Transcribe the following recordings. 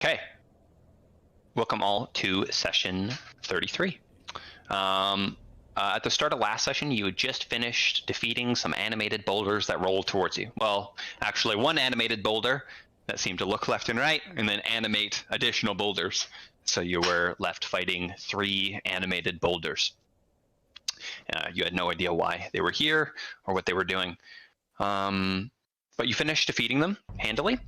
Okay, welcome all to session 33. At the start of last session, you had just finished defeating some animated boulders that rolled towards you. Well, actually one animated boulder that seemed to look left and right, and then animate additional boulders. So you were left fighting 3 animated boulders. You had no idea why they were here or what they were doing. But you finished defeating them handily.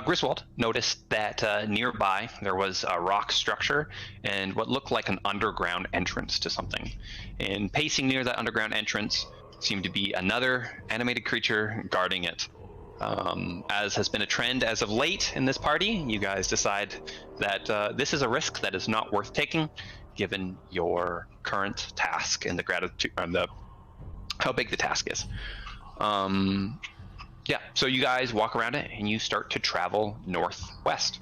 Griswold noticed that nearby there was a rock structure and what looked like an underground entrance to something. And pacing near that underground entrance seemed to be another animated creature guarding it. As has been a trend as of late in this party, you guys decide that this is a risk that is not worth taking, given your current task and the gratitude, how big the task is. Yeah, so you guys walk around it and you start to travel northwest.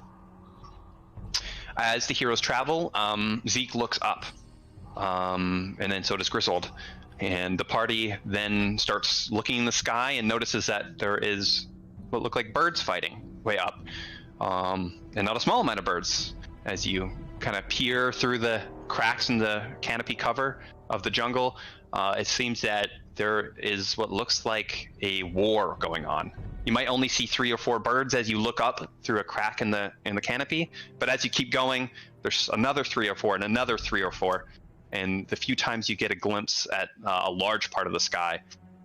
As the heroes travel, Zeke looks up, and then so does Griswold. And the party then starts looking in the sky and notices that there is what look like birds fighting way up. And not a small amount of birds. As you kind of peer through the cracks in the canopy cover of the jungle, it seems that there is what looks like a war going on. You might only see 3 or 4 birds as you look up through a crack in the canopy, but as you keep going, there's another 3 or 4 and another 3 or 4. And the few times you get a glimpse at a large part of the sky,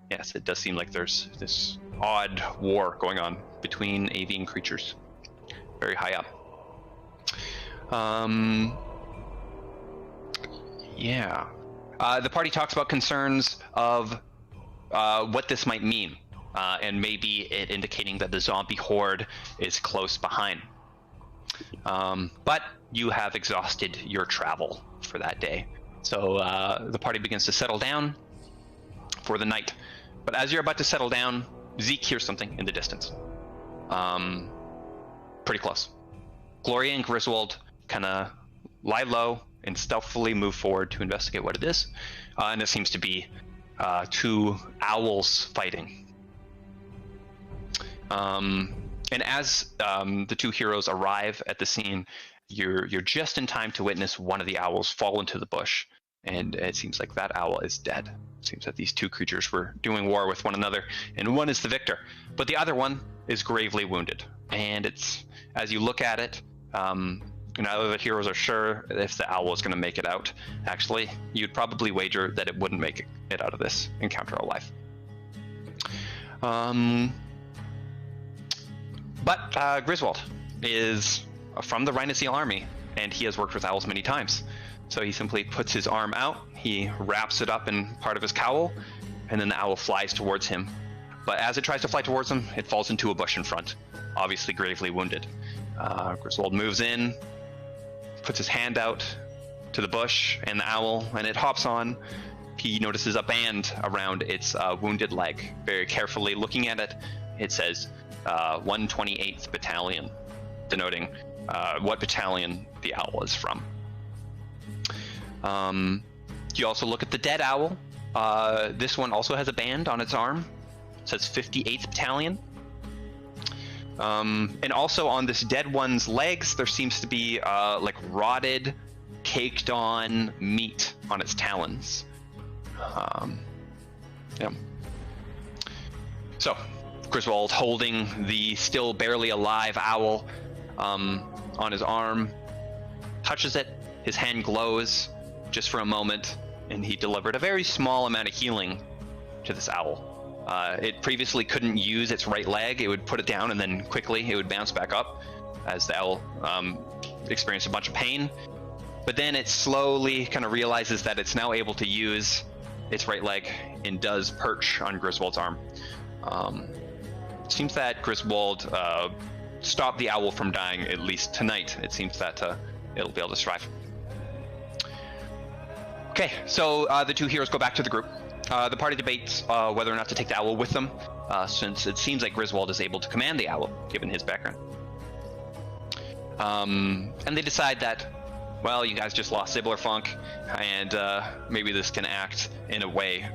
yes, it does seem like there's this odd war going on between avian creatures very high up. Yeah. The party talks about concerns of what this might mean, and maybe it indicating that the zombie horde is close behind. But you have exhausted your travel for that day. So the party begins to settle down for the night. But as you're about to settle down, Zeke hears something in the distance. Pretty close. Gloria and Griswold kind of lie low and stealthily move forward to investigate what it is. And it seems to be 2 owls fighting. And as the 2 heroes arrive at the scene, you're just in time to witness one of the owls fall into the bush. And it seems like that owl is dead. It seems that these 2 creatures were doing war with one another, and one is the victor. But the other one is gravely wounded. And it's, as you look at it, now the heroes are sure if the owl is going to make it out. Actually, you'd probably wager that it wouldn't make it out of this encounter alive. But Griswold is from the Rhinoceal army, and he has worked with owls many times. So he simply puts his arm out, he wraps it up in part of his cowl, and then the owl flies towards him. But as it tries to fly towards him, it falls into a bush in front, obviously gravely wounded. Griswold moves in, puts his hand out to the bush and the owl, and it hops on. He notices a band around its wounded leg. Very carefully looking at it, it says 128th Battalion, denoting what battalion the owl is from. You also look at the dead owl. This one also has a band on its arm. It says 58th Battalion. And also on this dead one's legs, there seems to be like rotted, caked on meat on its talons. Yeah. So, Griswold holding the still barely alive owl on his arm, touches it, his hand glows just for a moment, and he delivered a very small amount of healing to this owl. It previously couldn't use its right leg. It would put it down and then quickly it would bounce back up as the owl experienced a bunch of pain. But then it slowly kind of realizes that it's now able to use its right leg and does perch on Griswold's arm. It seems that Griswold stopped the owl from dying, at least tonight. It seems that it'll be able to survive. Okay, so the 2 heroes go back to the group. The party debates whether or not to take the owl with them, since it seems like Griswold is able to command the owl, given his background. And they decide that, well, you guys just lost Zibbler Funk, and maybe this can act in a way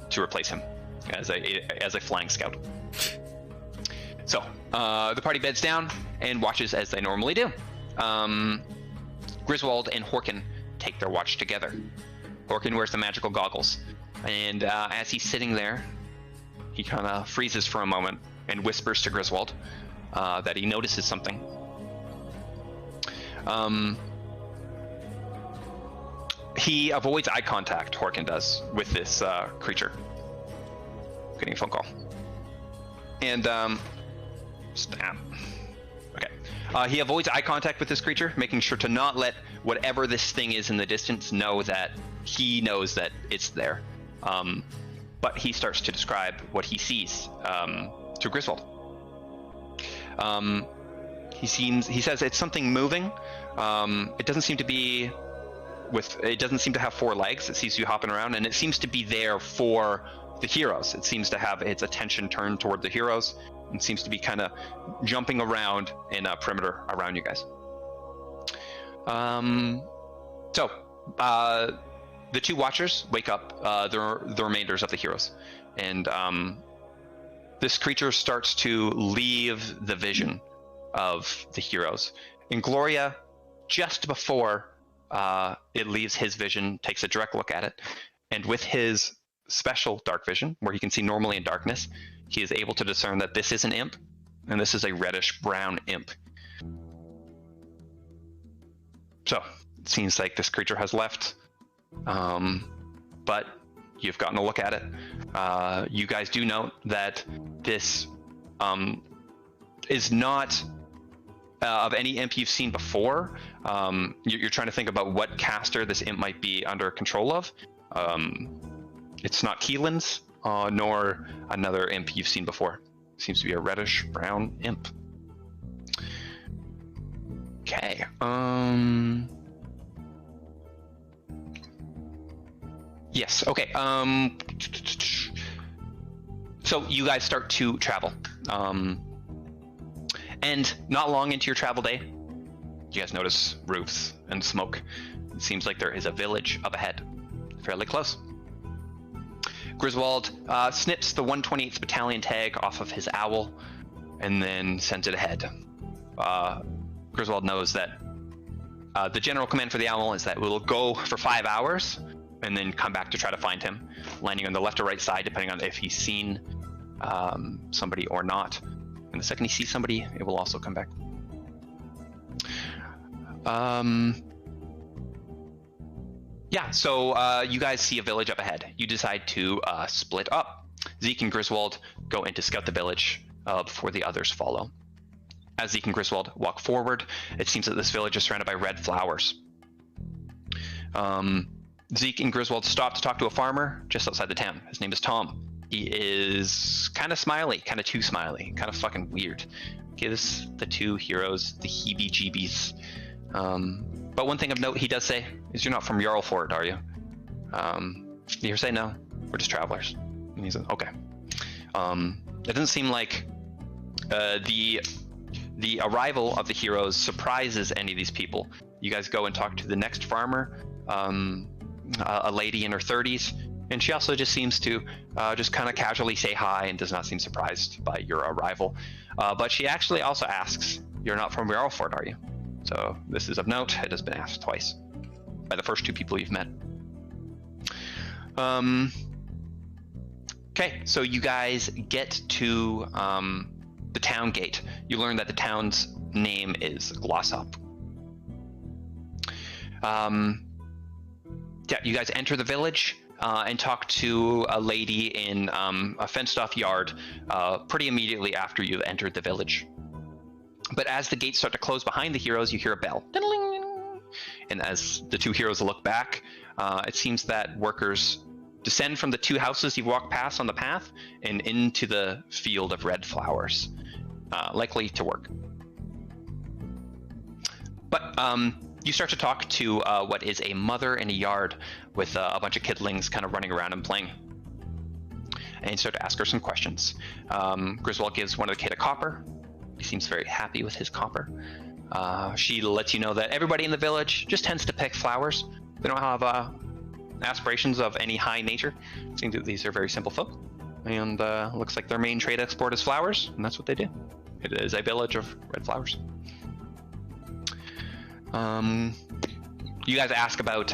to replace him as a flying scout. So the party beds down, and watches as they normally do. Griswold and Horkin take their watch together. Horkin wears the magical goggles, and as he's sitting there, he kind of freezes for a moment and whispers to Griswold that he notices something. He avoids eye contact, Horkin does, with this creature. Getting a phone call. And, snap. Okay. He avoids eye contact with this creature, making sure to not let whatever this thing is in the distance know that he knows that it's there. But he starts to describe what he sees to Griswold. He says it's something moving. It doesn't seem to be it doesn't seem to have 4 legs. It seems you hopping around, and it seems to be there for the heroes. It seems to have its attention turned toward the heroes, and seems to be kind of jumping around in a perimeter around you guys. So the 2 watchers wake up the remainders of the heroes, and this creature starts to leave the vision of the heroes. And Gloria, just before it leaves his vision, takes a direct look at it, and with his special dark vision, where he can see normally in darkness, he is able to discern that this is an imp, and this is a reddish brown imp. So it seems like this creature has left, but you've gotten a look at it. You guys do note that this is not of any imp you've seen before. You're trying to think about what caster this imp might be under control of. It's not Keelan's, nor another imp you've seen before. It seems to be a reddish brown imp. Okay. Yes. Okay. So you guys start to travel. And not long into your travel day, you guys notice roofs and smoke. It seems like there is a village up ahead, fairly close. Griswold snips the 128th Battalion tag off of his owl and then sends it ahead. Griswold knows that the general command for the owl is that it will go for 5 hours and then come back to try to find him, landing on the left or right side, depending on if he's seen somebody or not. And the second he sees somebody, it will also come back. Yeah, so you guys see a village up ahead. You decide to split up. Zeke and Griswold go in to scout the village before the others follow. As Zeke and Griswold walk forward, it seems that this village is surrounded by red flowers. Zeke and Griswold stop to talk to a farmer just outside the town. His name is Tom. He is kind of smiley, kind of too smiley, kind of fucking weird. Gives the 2 heroes the heebie-jeebies. But one thing of note he does say is, "You're not from Jarlford, are you?" You say, "No, we're just travelers." And he says, "Okay." It doesn't seem like the arrival of the heroes surprises any of these people. You guys go and talk to the next farmer, a lady in her 30s, and she also just seems to just kind of casually say hi and does not seem surprised by your arrival. But she actually also asks, "You're not from Jarlford, are you?" So this is of note. It has been asked twice by the first 2 people you've met. Okay, so you guys get to the town gate. You learn that the town's name is Glossop. Yeah, you guys enter the village and talk to a lady in a fenced-off yard pretty immediately after you've entered the village. But as the gates start to close behind the heroes, you hear a bell. And as the 2 heroes look back, it seems that workers descend from the 2 houses you've walked past on the path and into the field of red flowers, likely to work. But you start to talk to what is a mother in a yard with a bunch of kidlings kind of running around and playing. And you start to ask her some questions. Griswold gives one of the kid a copper. He seems very happy with his copper. She lets you know that everybody in the village just tends to pick flowers. They don't have aspirations of any high nature. It seems that these are very simple folk. And looks like their main trade export is flowers, and that's what they do. It is a village of red flowers. You guys ask about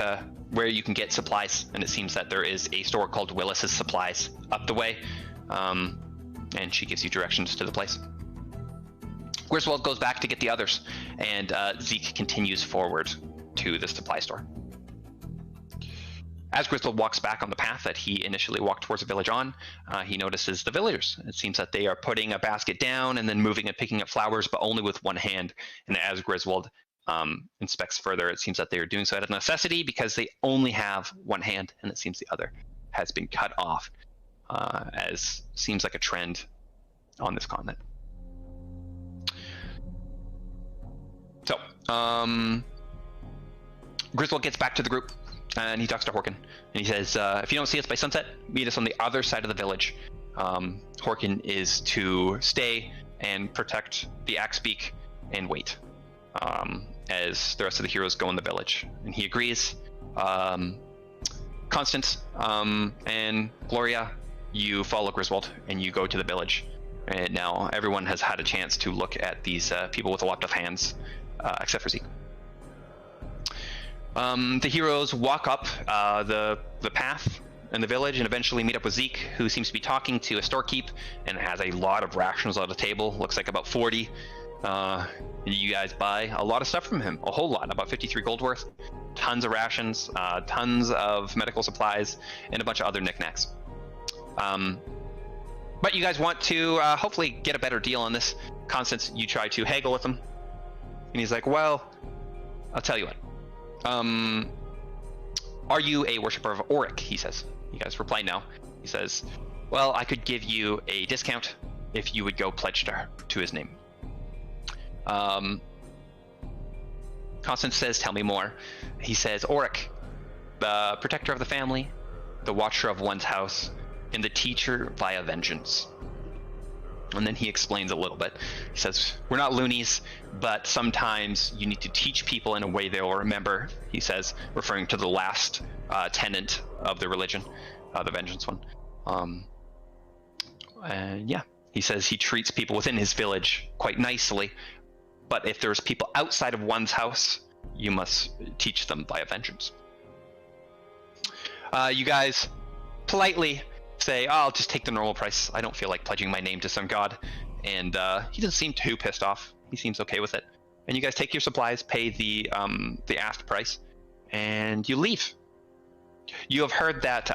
where you can get supplies, and it seems that there is a store called Willis's Supplies up the way, and she gives you directions to the place. Griswold goes back to get the others, and Zeke continues forward to the supply store. As Griswold walks back on the path that he initially walked towards the village on, he notices the villagers. It seems that they are putting a basket down and then moving and picking up flowers, but only with one hand. And as Griswold inspects further, it seems that they are doing so out of necessity because they only have one hand, and it seems the other has been cut off, as seems like a trend on this continent. So, Griswold gets back to the group, and he talks to Horkin, and he says, if you don't see us by sunset, meet us on the other side of the village. Horkin is to stay and protect the Axebeak and wait as the rest of the heroes go in the village. And he agrees. Constance and Gloria, you follow Griswold, and you go to the village. And now everyone has had a chance to look at these people with lopped off hands, except for Zeke. The heroes walk up the path in the village and eventually meet up with Zeke, who seems to be talking to a storekeep and has a lot of rations on the table. Looks like about 40. You guys buy a lot of stuff from him, a whole lot, about 53 gold worth, tons of rations, tons of medical supplies, and a bunch of other knickknacks. But you guys want to hopefully get a better deal on this. Constance, you try to haggle with him, and he's like, well, I'll tell you what. Are you a worshiper of Auric? He says. You guys reply no. He says, well, I could give you a discount if you would go pledge to his name. Constance says, tell me more. He says, Auric, the protector of the family, the watcher of one's house, and the teacher via vengeance. And then he explains a little bit. He says, we're not loonies, but sometimes you need to teach people in a way they'll remember, he says, referring to the last tenet of the religion, the vengeance one. And yeah, he says he treats people within his village quite nicely, but if there's people outside of one's house, you must teach them via vengeance. You guys politely say, oh, I'll just take the normal price. I don't feel like pledging my name to some god. And he doesn't seem too pissed off. He seems okay with it. And you guys take your supplies, pay the asked price, and you leave. You have heard that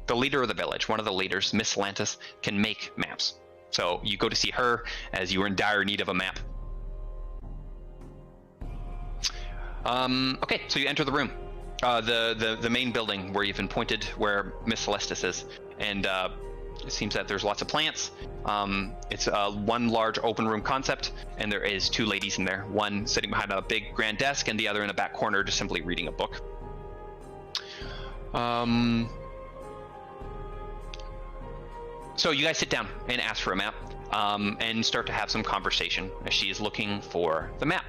the leader of the village, one of the leaders, Miss Lantis, can make maps. So you go to see her as you are in dire need of a map. Okay, so you enter the room. The main building where you've been pointed, where Miss Celestis is. And it seems that there's lots of plants. It's one large open room concept, and there is two ladies in there. One sitting behind a big grand desk, and the other in a back corner just simply reading a book. So you guys sit down and ask for a map, and start to have some conversation as she is looking for the map.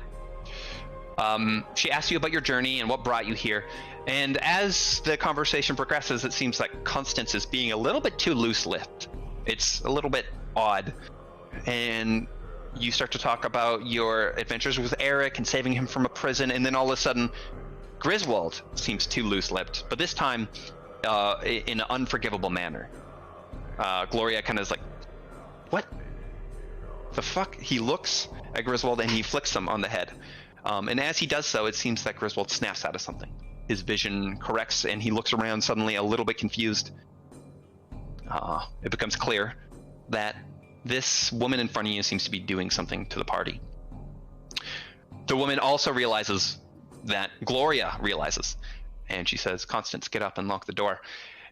She asks you about your journey and what brought you here. And as the conversation progresses, it seems like Constance is being a little bit too loose-lipped. It's a little bit odd. And you start to talk about your adventures with Eric and saving him from a prison, and then all of a sudden, Griswold seems too loose-lipped, but this time in an unforgivable manner. Gloria kind of is like, what the fuck? He looks at Griswold and he flicks him on the head. And as he does so, it seems that Griswold snaps out of something. His vision corrects, and he looks around suddenly a little bit confused. It becomes clear that this woman in front of you seems to be doing something to the party. The woman also realizes that Gloria realizes, and she says, Constance, get up and lock the door.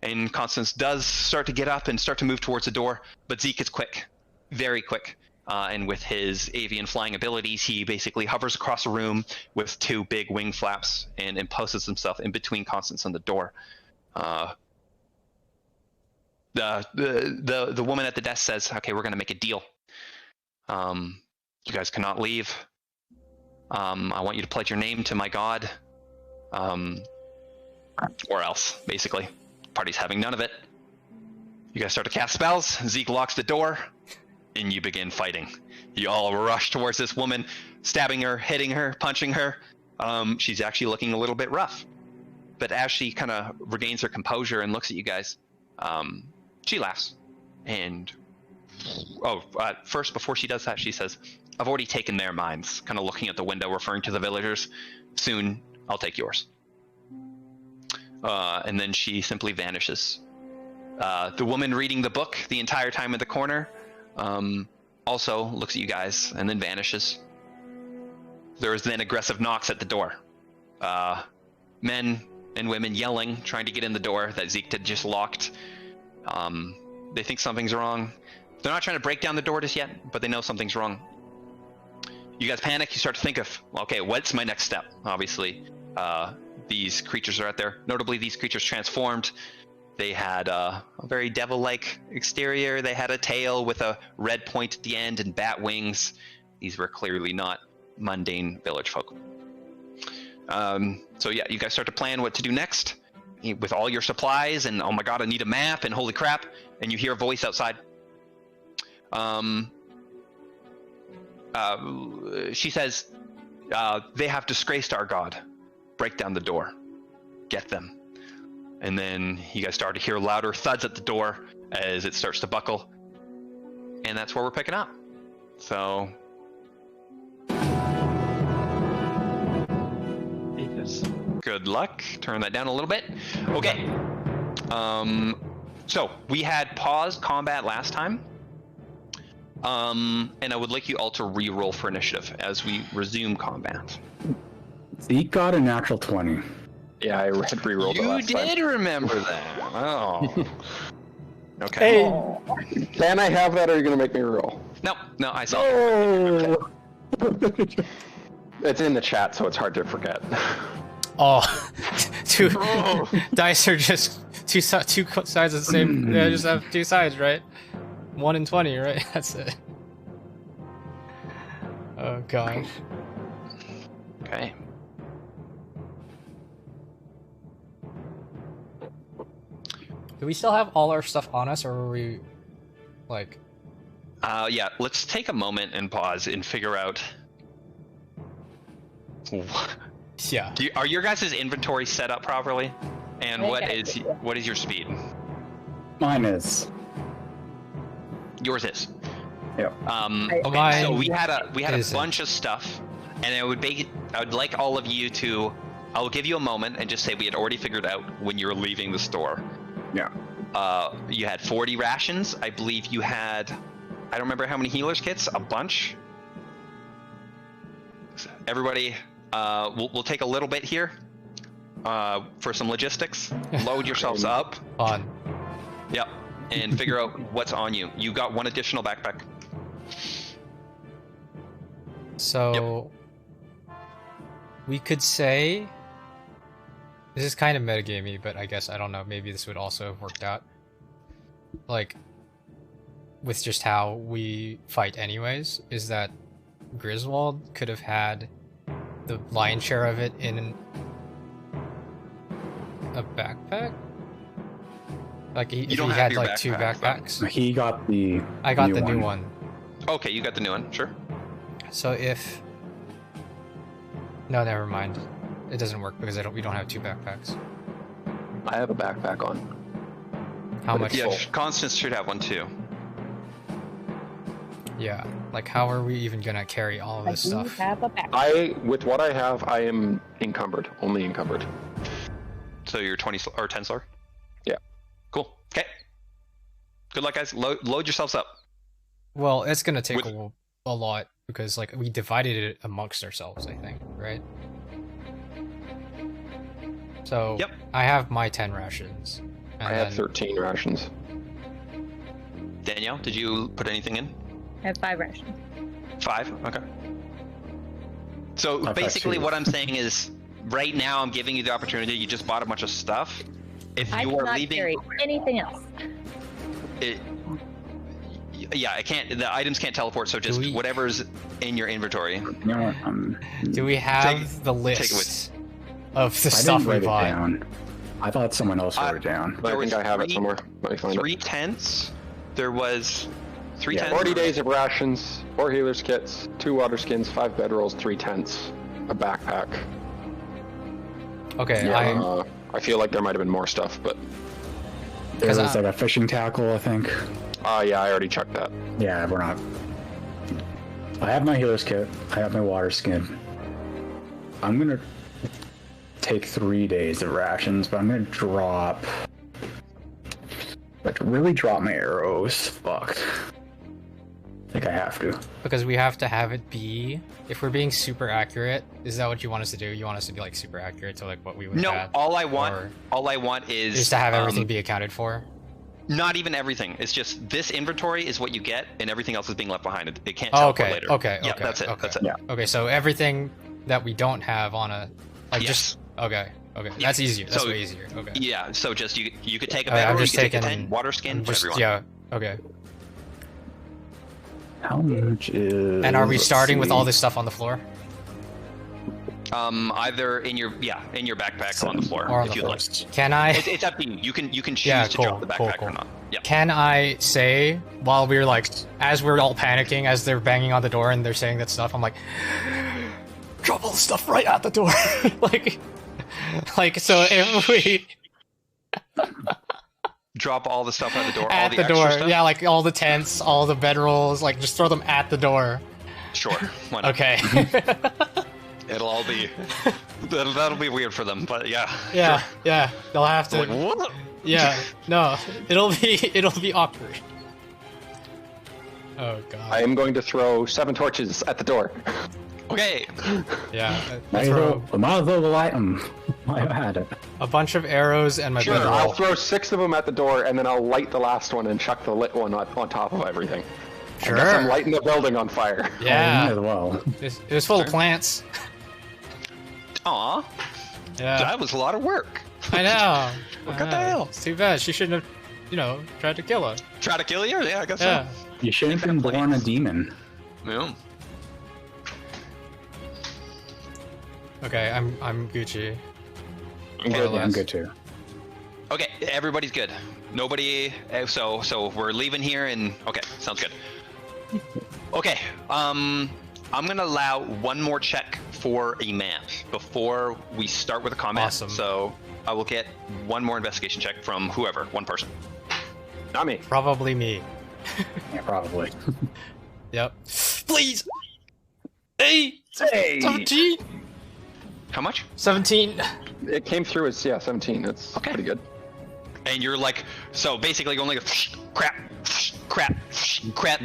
And Constance does start to get up and start to move towards the door, but Zeke is quick, very quick. And with his avian flying abilities, he basically hovers across the room with two big wing flaps and imposes himself in between Constance and the door. The woman at the desk says, okay, we're going to make a deal. You guys cannot leave. I want you to pledge your name to my god. Or else, basically. Party's having none of it. You guys start to cast spells. Zeke locks the door. And you begin fighting. You all rush towards this woman, stabbing her, hitting her, punching her. She's actually looking a little bit rough. But as she kind of regains her composure and looks at you guys, she laughs. And first, before she does that, she says, "I've already taken their minds," kind of looking at the window, referring to the villagers. "Soon, I'll take yours." And then she simply vanishes. The woman reading the book the entire time in the corner also looks at you guys and then vanishes. There is then aggressive knocks at the door. Men and women yelling, trying to get in the door that Zeke had just locked. They think something's wrong. They're not trying to break down the door just yet, but they know something's wrong. You guys panic. You start to think of, okay, what's my next step? Obviously, these creatures are out there. Notably, these creatures transformed. They had a very devil-like exterior. They had a tail with a red point at the end and bat wings. These were clearly not mundane village folk. So yeah, you guys start to plan what to do next with all your supplies, and oh my god, I need a map, and holy crap, and you hear a voice outside. She says, "They have disgraced our god. Break down the door. Get them." And then you guys start to hear louder thuds at the door as it starts to buckle. And that's where we're picking up. So... good luck. Turn that down a little bit. Okay. So we had paused combat last time. And I would like you all to re-roll for initiative as we resume combat. Zeke got a natural 20. Yeah, I had re-rolled it last time. You did remember that. Oh. Okay. Hey. Can I have that, or are you going to make me roll? No, I saw it. It's in the chat, so it's hard to forget. Oh, two dice are just two sides of the same. They just have two sides, right? 1 and 20, right? That's it. Oh gosh. Okay. Do we still have all our stuff on us, or were we, like... Yeah, let's take a moment and pause and figure out... Yeah. Are your guys' inventory set up properly? And what is your speed? Mine is. Yours is. Yeah. Okay, so we had a bunch of stuff, and I would like all of you to... I'll give you a moment and just say we had already figured out when you were leaving the store. Yeah. You had 40 rations. I believe you had... I don't remember how many healers kits. A bunch. Everybody, we'll take a little bit here for some logistics. Load yourselves up. On. Yep. And figure out what's on you. You got one additional backpack. So... Yep. We could say... This is kind of metagamey, but I guess, I don't know, maybe this would also have worked out. Like, with just how we fight anyways, is that Griswold could have had the lion's share of it in a backpack? Like, if he had, like, two backpacks? He got the I got the new one. Okay, you got the new one, sure. So if... No, never mind. It doesn't work because we don't have two backpacks. I have a backpack on. How much? Yeah, Constance should have one too. Yeah, like how are we even gonna carry all of this stuff? Have a backpack. With what I have, I am encumbered. Only encumbered. So you're 20 or 10 star? Yeah. Cool. Okay. Good luck, guys. Load yourselves up. Well, it's gonna take a lot because like we divided it amongst ourselves, I think, right? So yep. I have my 10 rations. I have 13 rations. Danielle, did you put anything in? I have 5 rations. 5? Okay. So basically what I'm saying is, right now I'm giving you the opportunity. You just bought a bunch of stuff. If you are leaving... carry anything else. Yeah, I can't. The items can't teleport, so just whatever's in your inventory. Do we have the list of the stuff we bought? I thought someone else wrote it down. I think I have it somewhere. Let me find 3 tents. There was 3 Yeah, tents. 40 days of rations, 4 healers kits, 2 water skins, 5 bedrolls, 3 tents, a backpack. Okay, Yeah, I feel like there might have been more stuff, but There was Because like a fishing tackle, I think. yeah, I already checked that. Yeah, we're not. I have my healer's kit. I have my water skin. I'm gonna take 3 days of rations, but I'm gonna drop. Like, really drop my arrows. Fuck. I think I have to. because we have to have it be. If we're being super accurate, is that what you want us to do? You want us to be like super accurate to like what we would No, have? all I want Or is just to have everything be accounted for. not even everything. It's just this inventory is what you get, and everything else is being left behind. It can't Oh, teleport okay, later. okay, Yeah, okay, that's it. okay. That's it. Yeah. Okay, so everything that we don't have on a like Yes. just okay. That's easier. That's way easier. Okay. Yeah. So just you could take a Okay, I'm bedroll, you just could take a taking- tent, water skin, I'm just whatever you want. yeah. Okay. How much is. And are we let's starting with see. all this stuff on the floor? Either in your backpack or on the floor Or on if the you'd floor. like. Can I? It's up to you. You can choose Yeah, to cool, drop the cool, backpack cool. or not. Yeah. Can I say while we're like, as we're all panicking, as they're banging on the door and they're saying that stuff, I'm like, drop all the stuff right at the door, like so if we Drop all the stuff at the door. all at the the extra door, stuff? yeah, like all the tents, all the bedrolls, like just throw them at the door. Sure. Why not? Okay. It'll all be. That'll be weird for them, but yeah. yeah, Sure. yeah, they'll have to. Like, what? Yeah, no, it'll be awkward. Oh god. I am going to throw 7 torches at the door. Okay. Yeah, Might as well light them. I had it. a bunch of arrows and my Sure, bedroll. I'll throw 6 of them at the door, and then I'll light the last one and chuck the lit one on top of everything. I guess I'm Sure. lighting the building on fire. Might Yeah, as well. it was full of plants. Aw, Yeah, that was a lot of work. I know. What I the know. hell? It's too bad. She shouldn't have, tried to kill her. Try to kill you? Yeah, I guess Yeah. You shouldn't have been born a demon. so. Yeah. Okay, I'm Gucci. I'm good. Yeah, I'm good too. Okay, everybody's good. Nobody. So we're leaving here, and okay, sounds good. Okay, I'm gonna allow one more check for a map before we start with the combat. Awesome. So I will get one more investigation check from whoever, one person. Not me. Probably me. Yeah, probably. Yep. Please. Hey. Hey! 17. How much? 17. It came through as 17. That's Okay. pretty good. And you're like, so basically, you only go crap, crap, crap.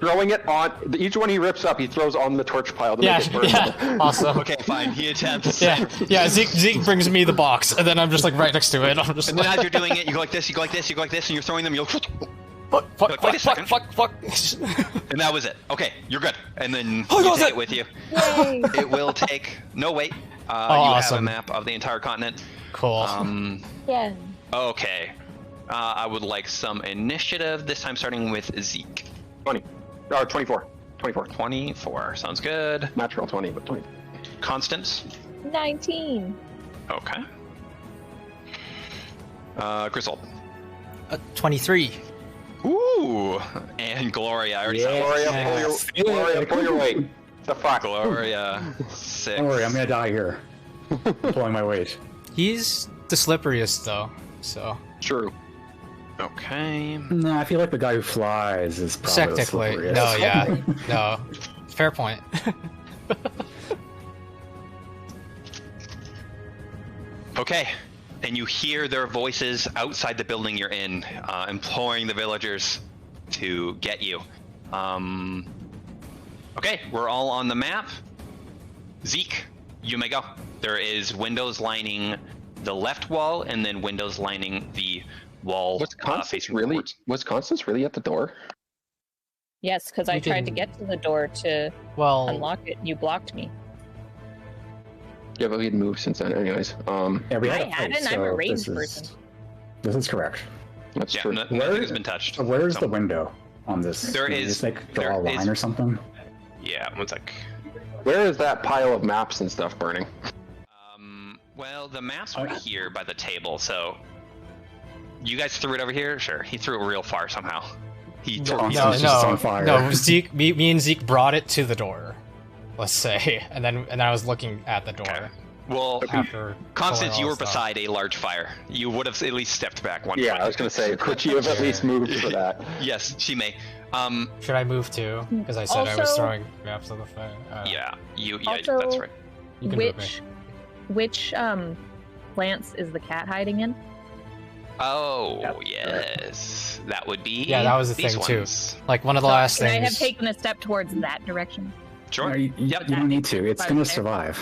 Throwing it on each one he rips up, he throws on the torch pile to Yeah. make it burn. Yeah. Awesome. Okay, fine. He attempts. Yeah. Yeah. Zeke brings me the box, and then I'm just like right next to it. I'm just And then like, as you're doing it, you go like this, you go like this, you go like this, and you're throwing them. You'll. fuck, Wait a second. fuck. And that was it. Okay, you're good. And then Oh, you that was take it. it with you. Yay! It will take. No, wait. You have a awesome. map of the entire continent. Cool. Yeah. Okay. I would like some initiative. This time starting with Zeke. 20. Or 24. 24. 24. Sounds good. Natural 20, but 20. Constance. 19. Okay. Griswold. 23. Ooh. And Gloria. I already saw Gloria, Gloria, pull your weight. The fuck? Gloria. 6. Don't worry, I'm gonna die here. Pulling my weight. He's the slipperiest though, so True. Okay. No, I feel like the guy who flies is probably the technically, slipperiest. no, yeah, no, fair point. Okay. And you hear their voices outside the building you're in, imploring the villagers to get you. Okay, we're all on the map. Zeke, you may go. There is windows lining the left wall, and then windows lining the wall Was Constance facing really? forwards. Was Constance really at the door? Yes, because I You tried to didn't- get to the door to Well, unlock it. You blocked me. Yeah, but we had moved since then, anyways. Yeah, we had I a fight, hadn't, I'm a so ranged this is- person. This is correct. That's Yeah, true. nothing Where- has been touched. So where's So- the window on this? There Can you is- just like draw there a line is- or something. Yeah, one sec. Where is that pile of maps and stuff burning? Well, the maps were Okay. here by the table, so you guys threw it over here. Sure, he threw it real far somehow. He No, he's Constance just on fire. no. Zeke, me and Zeke brought it to the door. Let's say, and then I was looking at the door Okay. Well, after. Constance, pulling you all were the stuff. beside a large fire. You would have at least stepped back one Yeah, foot. I was gonna say, could she have at least moved for that? Yes, she may. Should I move too? Because I said I was Also- throwing maps on the fire. Yeah, yeah, Also, that's right. You can move me. which plants is the cat hiding in? Oh, Yep. yes. That would be. Yeah, that was the these thing, too. ones. Like one of the last Can I things. have taken a step towards that direction? Sure. No, you Yep. don't need to. It's Right gonna there. survive.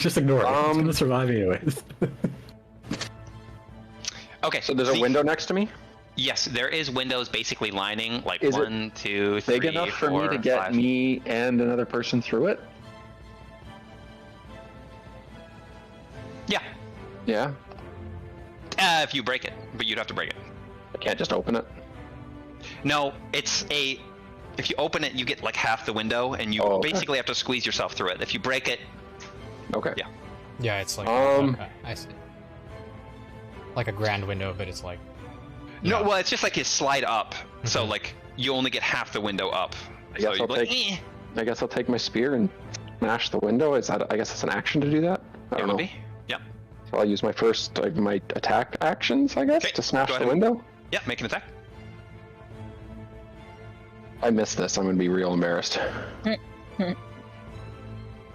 just ignore it. It's gonna survive anyways. Okay. So there's a Zeke- window next to me. Yes, there is windows basically lining like Is it 1, 2, 3, Big enough for me 4, to get 5. me and another person through it? Yeah. Yeah. If you break it, but you'd have to break it. I can't just open it. No, it's a. If you open it, you get like half the window, and you Oh, okay. basically have to squeeze yourself through it. If you break it, Okay. Yeah. Yeah, it's like. Um, Okay, I see. Like a grand window, but it's like. no, well, it's just like you slide up, so Mhm. like you only get half the window up. I guess so I'll you're like, take- "Eh." I guess I'll take my spear and smash the window. Is that? I guess it's an action to do that. I It don't would know. be. Yeah. So I'll use my first, my attack actions, I guess, Okay, to smash go the ahead. window. Yeah. Make an attack. I missed this. I'm gonna be real embarrassed.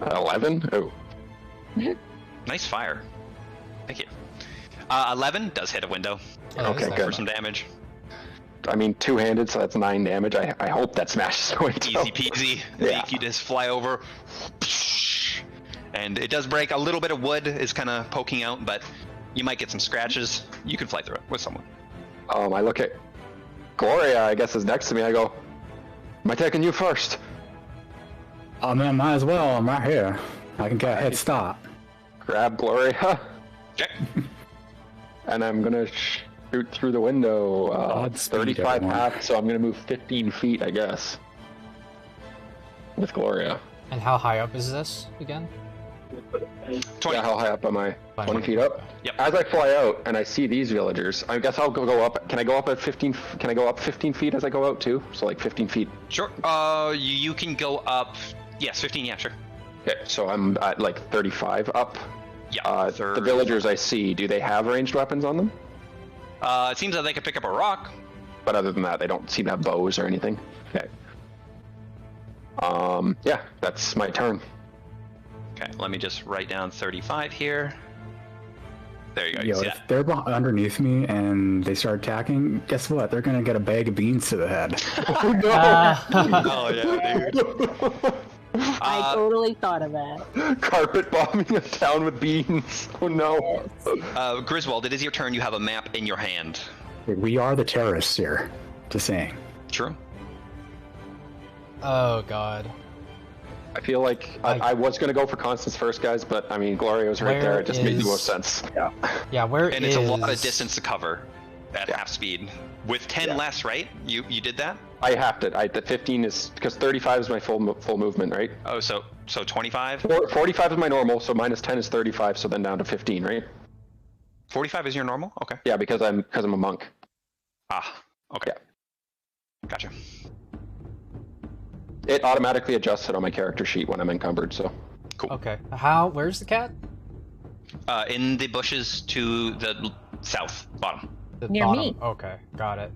11. Oh. Nice fire. Thank you. 11 does hit a window Yeah, Okay, that's good. for some damage. I mean, two-handed, so that's 9 damage. I hope that smashes the window. Easy peasy. Yeah. You just fly over, and it does break. A little bit of wood is kind of poking out, but you might get some scratches. You can fly through it with someone. I look at Gloria, I guess, is next to me. I go, am I taking you first? Oh man, might as well. I'm right here. I can get a head start. Grab Gloria, Okay. and I'm gonna shoot through the window. Godspeed, 35 everyone. half, so I'm gonna move 15 feet, I guess. With Gloria. And how high up is this again? 20. Yeah, how high up am I? 20 feet up? Yep. As I fly out and I see these villagers, I guess I'll go up. Can I go up at 15? Can I go up 15 feet as I go out too? So like 15 feet. Sure. You can go up. Yes, 15. Yeah, sure. Okay, so I'm at like 35 up. Yeah. The villagers I see, do they have ranged weapons on them? It seems that they could pick up a rock. But other than that, they don't seem to have bows or anything. Okay. Yeah, that's my turn. Okay. Let me just write down 35 here. There you go. You Yo, see if that? they're underneath me and they start attacking, guess what? They're gonna get a bag of beans to the head. Oh no! Oh yeah, dude. I totally thought of that. Carpet bombing a town with beans. Oh no! Griswold, it is your turn. You have a map in your hand. We are the terrorists here. Just saying. True. Oh god. I feel like I was gonna go for Constance first, guys, but I mean Gloria was right Where there. It just made the is- most sense. Yeah. Yeah, where And is... it's a lot of distance to cover at Yeah. half speed. With 10 Yeah. less, right? You did that? I have to. The 15 is because 35 is my full movement, right? Oh, so 25? 45 is my normal, so minus 10 is 35, so then down to 15, right? 45 is your normal? Okay. Yeah, because I'm a monk. Ah, okay. Yeah. Gotcha. It automatically adjusts it on my character sheet when I'm encumbered. So Okay. Where's the cat? In the bushes to the south, bottom. The Near bottom. me. Okay, got it.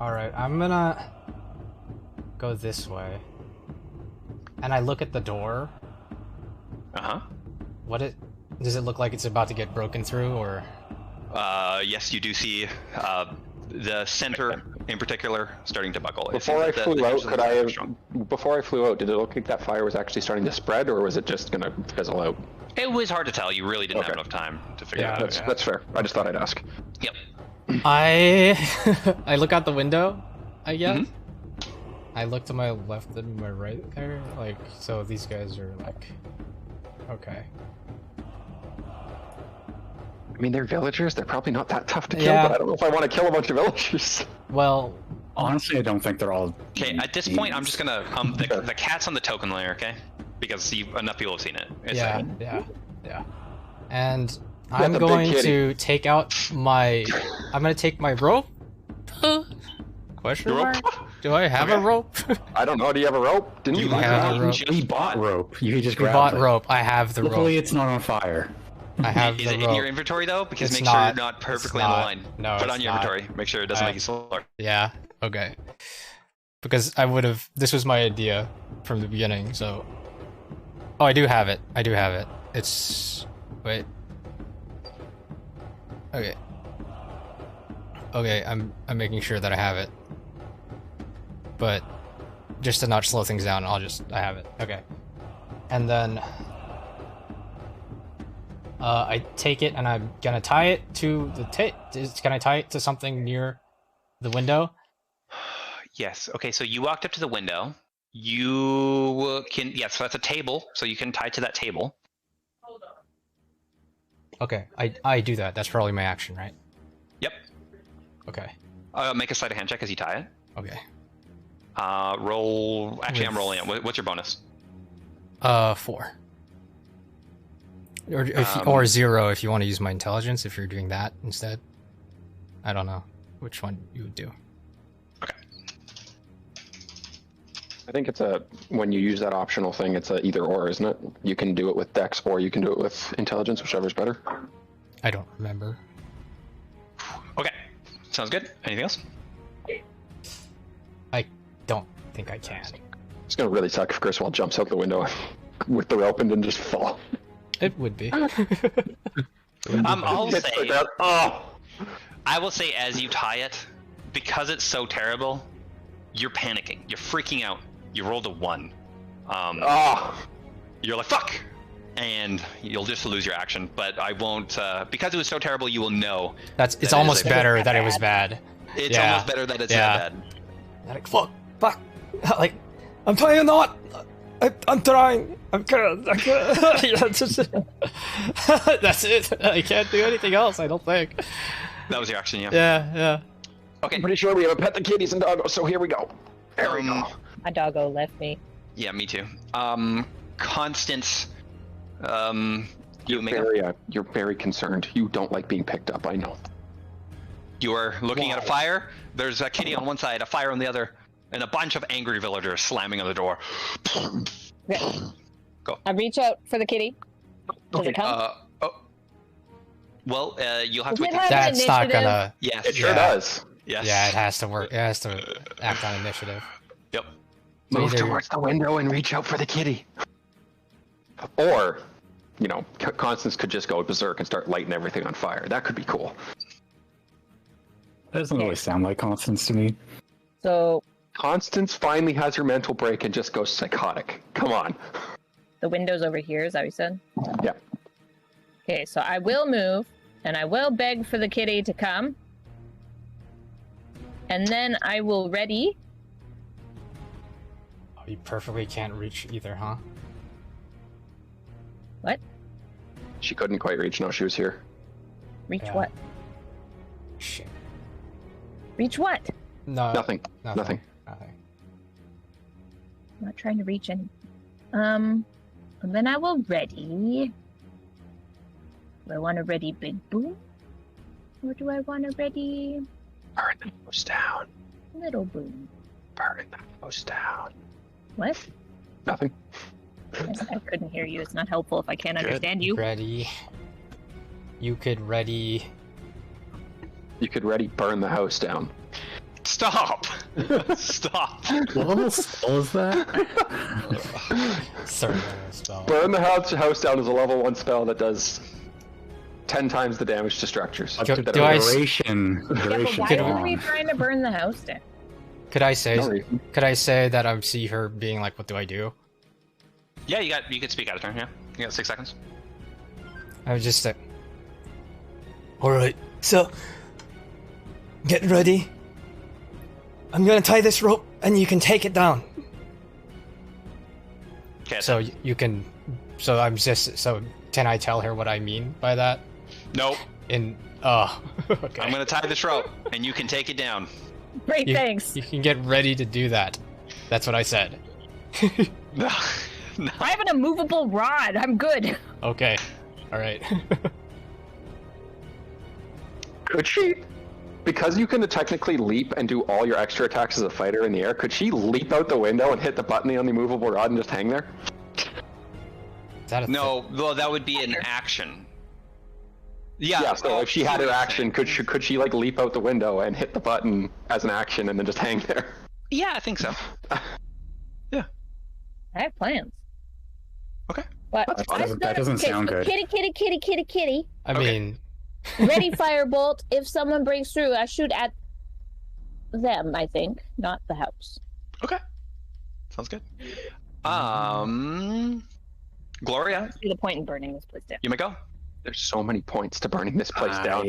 Alright, I'm gonna go this way. And I look at the door. Uh-huh. Does it look like it's about to get broken through, or? Yes, you do see the center in particular starting to buckle. It before I seems that the flew out, hinges could are I have? strong. Before I flew out, did it look like that fire was actually starting to spread, or was it just gonna fizzle out? It was hard to tell. You really didn't have Okay. enough time to figure Yeah, it out. That's fair. I just thought I'd ask. Yep. I look out the window, I guess. Mhm. I look to my left and my right there, like, so these guys are like, okay. I mean, they're villagers. They're probably not that tough to kill, Yeah. but I don't know if I want to kill a bunch of villagers. Well, Honestly, I don't think they're all. Okay, at this point, I'm just gonna the cat's on the token layer, okay? Because enough people have seen it. It's yeah. And got I'm the big going kitty. to take out my, I'm gonna take my rope, Question Rope? mark? Do I have a rope? I don't know. Do you have a rope? Didn't you? You have a rope. He bought rope. You just We grabbed bought it. rope. I have the Luckily, rope. it's not on fire. I have Is the it rope. in your inventory though? Because It's make sure not. you're not It's perfectly on not. the line. No, Put it it's on your not. inventory. Make sure it doesn't make you slower. Yeah. Okay. Because I would have. This was my idea from the beginning. So. Oh, I do have it. I do have it. It's. Wait. Okay. Okay. I'm making sure that I have it. But just to not slow things down, I have it. Okay. And then I take it and I'm gonna tie it to the can I tie it to something near the window? Yes. Okay. So you walked up to the window. You can. Yes. So that's a table. So you can tie to that table. Okay, I do that. That's probably my action, right? Yep. Okay. Make a sleight of hand check as you tie it. Okay. Roll. Actually, I'm rolling it. What's your bonus? 4. Or 0 if you want to use my intelligence. If you're doing that instead. I don't know which one you would do. Okay. I think it's when you use that optional thing, it's a either or, isn't it? You can do it with Dex or you can do it with intelligence, whichever's better. I don't remember. Okay. Sounds good. Anything else? I don't think I can. It's gonna really suck if Griswold jumps out the window with the rope and then just fall. It would be. I'll It's say. like that. Oh! I will say, as you tie it, because it's so terrible, you're panicking. You're freaking out. You rolled a 1. Oh! You're like, fuck! And you'll just lose your action. But I won't, because it was so terrible, you will know. It's That almost is a- better that it was bad. It's Yeah. almost better that it's Yeah. that bad. Like, fuck, like, I'm tying a knot. I'm trying. I'm good. Yeah, that's it. I can't do anything else, I don't think. That was your action, yeah. Yeah. Okay. I'm pretty sure we have a pet the kitties and doggos, so here we go. There we go. My doggo left me. Yeah, me too. Constance, you You're very concerned. You don't like being picked up, I know. You are looking at a fire. There's a kitty on one side, a fire on the other, and a bunch of angry villagers slamming on the door. Okay. Go. I reach out for the kitty. Does it come? Well, you'll have Does to wait. it have That's not initiative? gonna. Yes. It sure Yeah. does. Yes. Yeah, it has to work. It has to act on initiative. Yep. So Move either- towards the window and reach out for the kitty. Or, Constance could just go berserk and start lighting everything on fire. That could be cool. That doesn't really sound like Constance to me. So Constance finally has her mental break and just goes psychotic. Come on. the window's over here, is that what you said? Yeah. Okay, so I will move, and I will beg for the kitty to come. And then I will ready. Oh, you perfectly can't reach either, huh? What? She couldn't quite reach. No, she was here. Reach Yeah. what? Shit. Reach what? No. Nothing. Nothing. I'm not trying to reach any. And then I will ready. Do I want to ready big boom? Or do I want to ready Burn the house down. little boom? Burn the house down. What? Nothing. I couldn't hear you. It's not helpful if I can't understand you. Ready. You could ready. You could ready burn the house down. Stop. Stop. What level spell is that? Third level spell. Burn the house down is a level 1 spell that does 10 times the damage to structures. Do- that do are- I- Duration. Yeah, but Duration. why Could- are we trying to burn the house down? Could I say? No reason. Could I say that I see her being like, "What do I do?" Yeah, you could speak out of turn. Yeah, you got 6 seconds. I would just say, "Alright, so get ready. I'm gonna tie this rope and you can take it down." Okay. So you can. So I'm just. So can I tell her what I mean by that? Nope. In. Oh. Okay. I'm gonna tie this rope, and you can take it down. Great, You, thanks. you can get ready to do that. That's what I said. No. No. I have an immovable rod. I'm good. Okay. Alright. Could she? because you can technically leap and do all your extra attacks as a fighter in the air, could she leap out the window and hit the button on the movable rod and just hang there? Is that a No, well, that would be an action. Yeah. So if she had her action, could she like leap out the window and hit the button as an action and then just hang there? Yeah, I think so. I have plans. Okay. But That doesn't sound good. Kitty. I mean, Ready, firebolt. If someone breaks through, I shoot at them, I think, not the house. Okay. Sounds good. Gloria, See the point in burning this place down. you may go. There's so many points to burning this place down.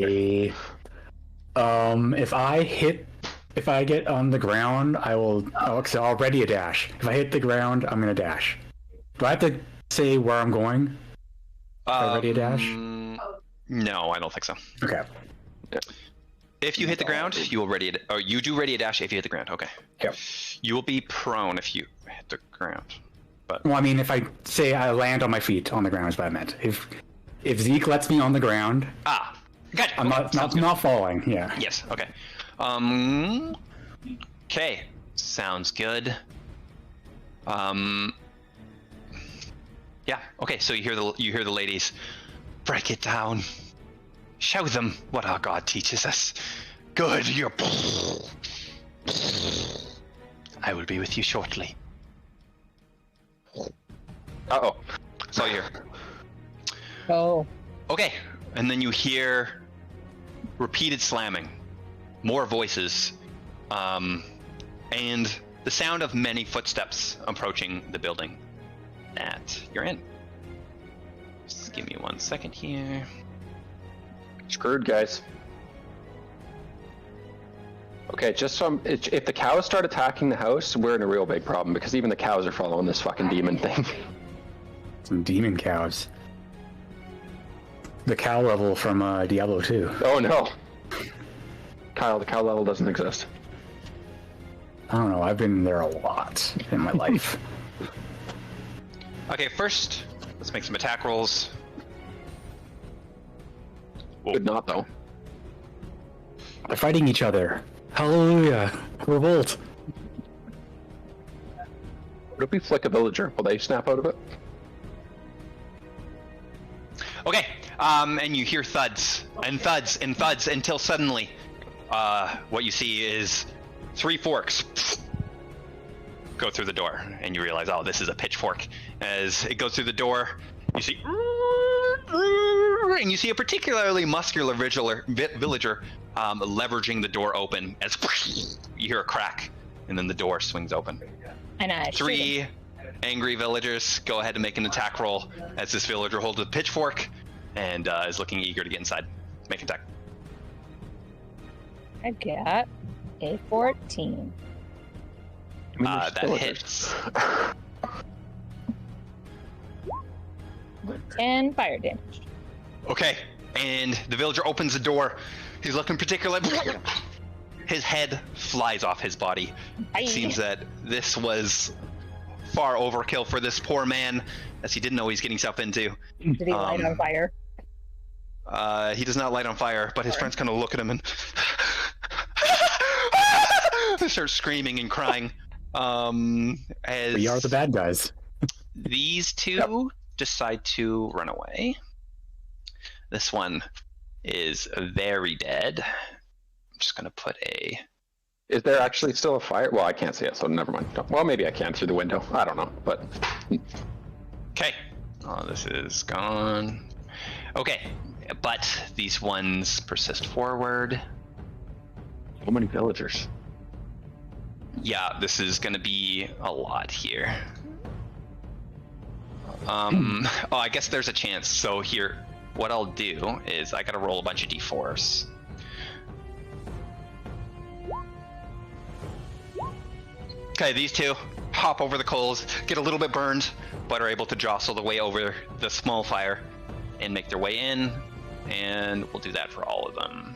If I get on the ground, I'll ready a dash. If I hit the ground, I'm gonna dash. Do I have to say where I'm going? If I ready a dash? No, I don't think so. Okay. If you hit the ground, you will ready it. Or you do ready a dash if you hit the ground. Okay. Yep. You will be prone if you hit the ground. But Well, I mean, if I say I land on my feet on the ground is what I meant. If Zeke lets me on the ground, gotcha. I'm Okay, not falling. Yeah. Yes. Okay. Okay. Sounds good. Yeah. Okay. So you hear the ladies. Break it down. Show them what our God teaches us. Good. You're. I will be with you shortly. Uh-oh. That's all you hear. Oh. Okay. And then you hear repeated slamming, more voices, and the sound of many footsteps approaching the building that you're in. Just give me 1 second here. Screwed, guys. Okay, just so if the cows start attacking the house, we're in a real big problem because even the cows are following this fucking demon thing. Some demon cows. The cow level from Diablo 2. Oh no. Kyle, the cow level doesn't exist. I don't know. I've been there a lot in my life. Okay, first, let's make some attack rolls. Good not though. They're fighting each other. Hallelujah. Revolt. Would it be Flick a villager? Will they snap out of it? Okay, and you hear thuds and thuds and thuds until suddenly, what you see is 3 forks go through the door, and you realize, oh, this is a pitchfork. As it goes through the door, you see, and you see a particularly muscular villager leveraging the door open. As you hear a crack, and then the door swings open. And I shoot 3 him. angry villagers go ahead and make an attack roll as this villager holds a pitchfork and is looking eager to get inside. Make an attack. I got a 14. I mean, they're That villagers. hits. 10 fire damage. Okay, and the villager opens the door. He's looking particularly. His head flies off his body. Aye. It seems that this was far overkill for this poor man, as he didn't know what he's getting himself into. Did he light on fire? He does not light on fire, but his friends kind of look at him and they start screaming and crying. As We are the bad guys. these two decide to run away. This one is very dead. I'm just gonna put a. Is there actually still a fire? Well, I can't see it, so never mind. Well, maybe I can through the window. I don't know, but Okay. Oh, this is gone. Okay, but these ones persist forward. so many villagers. Yeah, this is gonna be a lot here. Oh, I guess there's a chance. So here, what I'll do is I gotta roll a bunch of d4s. Okay, these two hop over the coals, get a little bit burned, but are able to jostle the way over the small fire and make their way in. And we'll do that for all of them.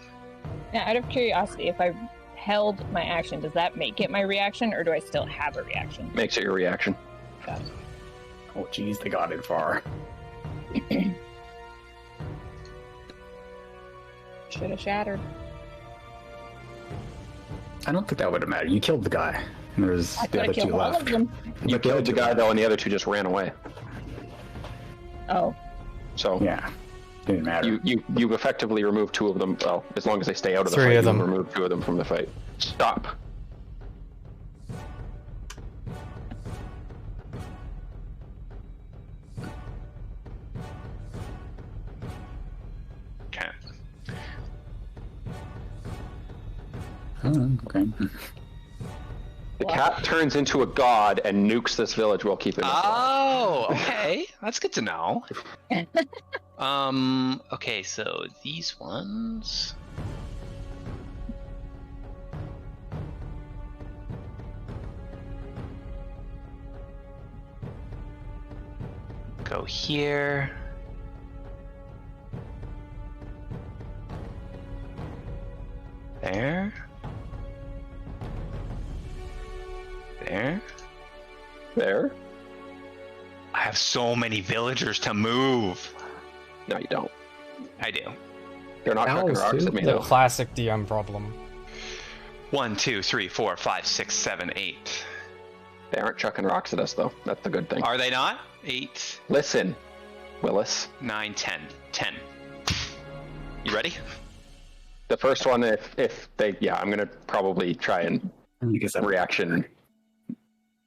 Now, out of curiosity, if I held my action, does that make it my reaction, or do I still have a reaction? Makes it your reaction. Got it. Oh, jeez, they got it far. Should have shattered. I don't think that would have mattered. You killed the guy. And there's I the could other have two killed all left. of them. You killed the guy though, and the other two just ran away. Oh. So Yeah. Didn't matter. you effectively remove 2 of them. Well, as long as they stay out of the 3 fight, of them. you remove 2 of them from the fight. Stop. Okay. Oh, okay. The cat turns into a god and nukes this village while keeping it. Oh, okay. That's good to know. Okay, so these ones. Go here. There. There. There? I have so many villagers to move. No, you don't. I do. They're not chucking Owls, rocks too. at me The though. classic DM problem. 1, 2, 3, 4, 5, 6, 7, 8. They aren't chucking rocks at us though. That's the good thing. Are they not? 8, Listen, Willis. 9, 10. 10. You ready? The first one, if they, yeah, I'm gonna probably try and I guess that reaction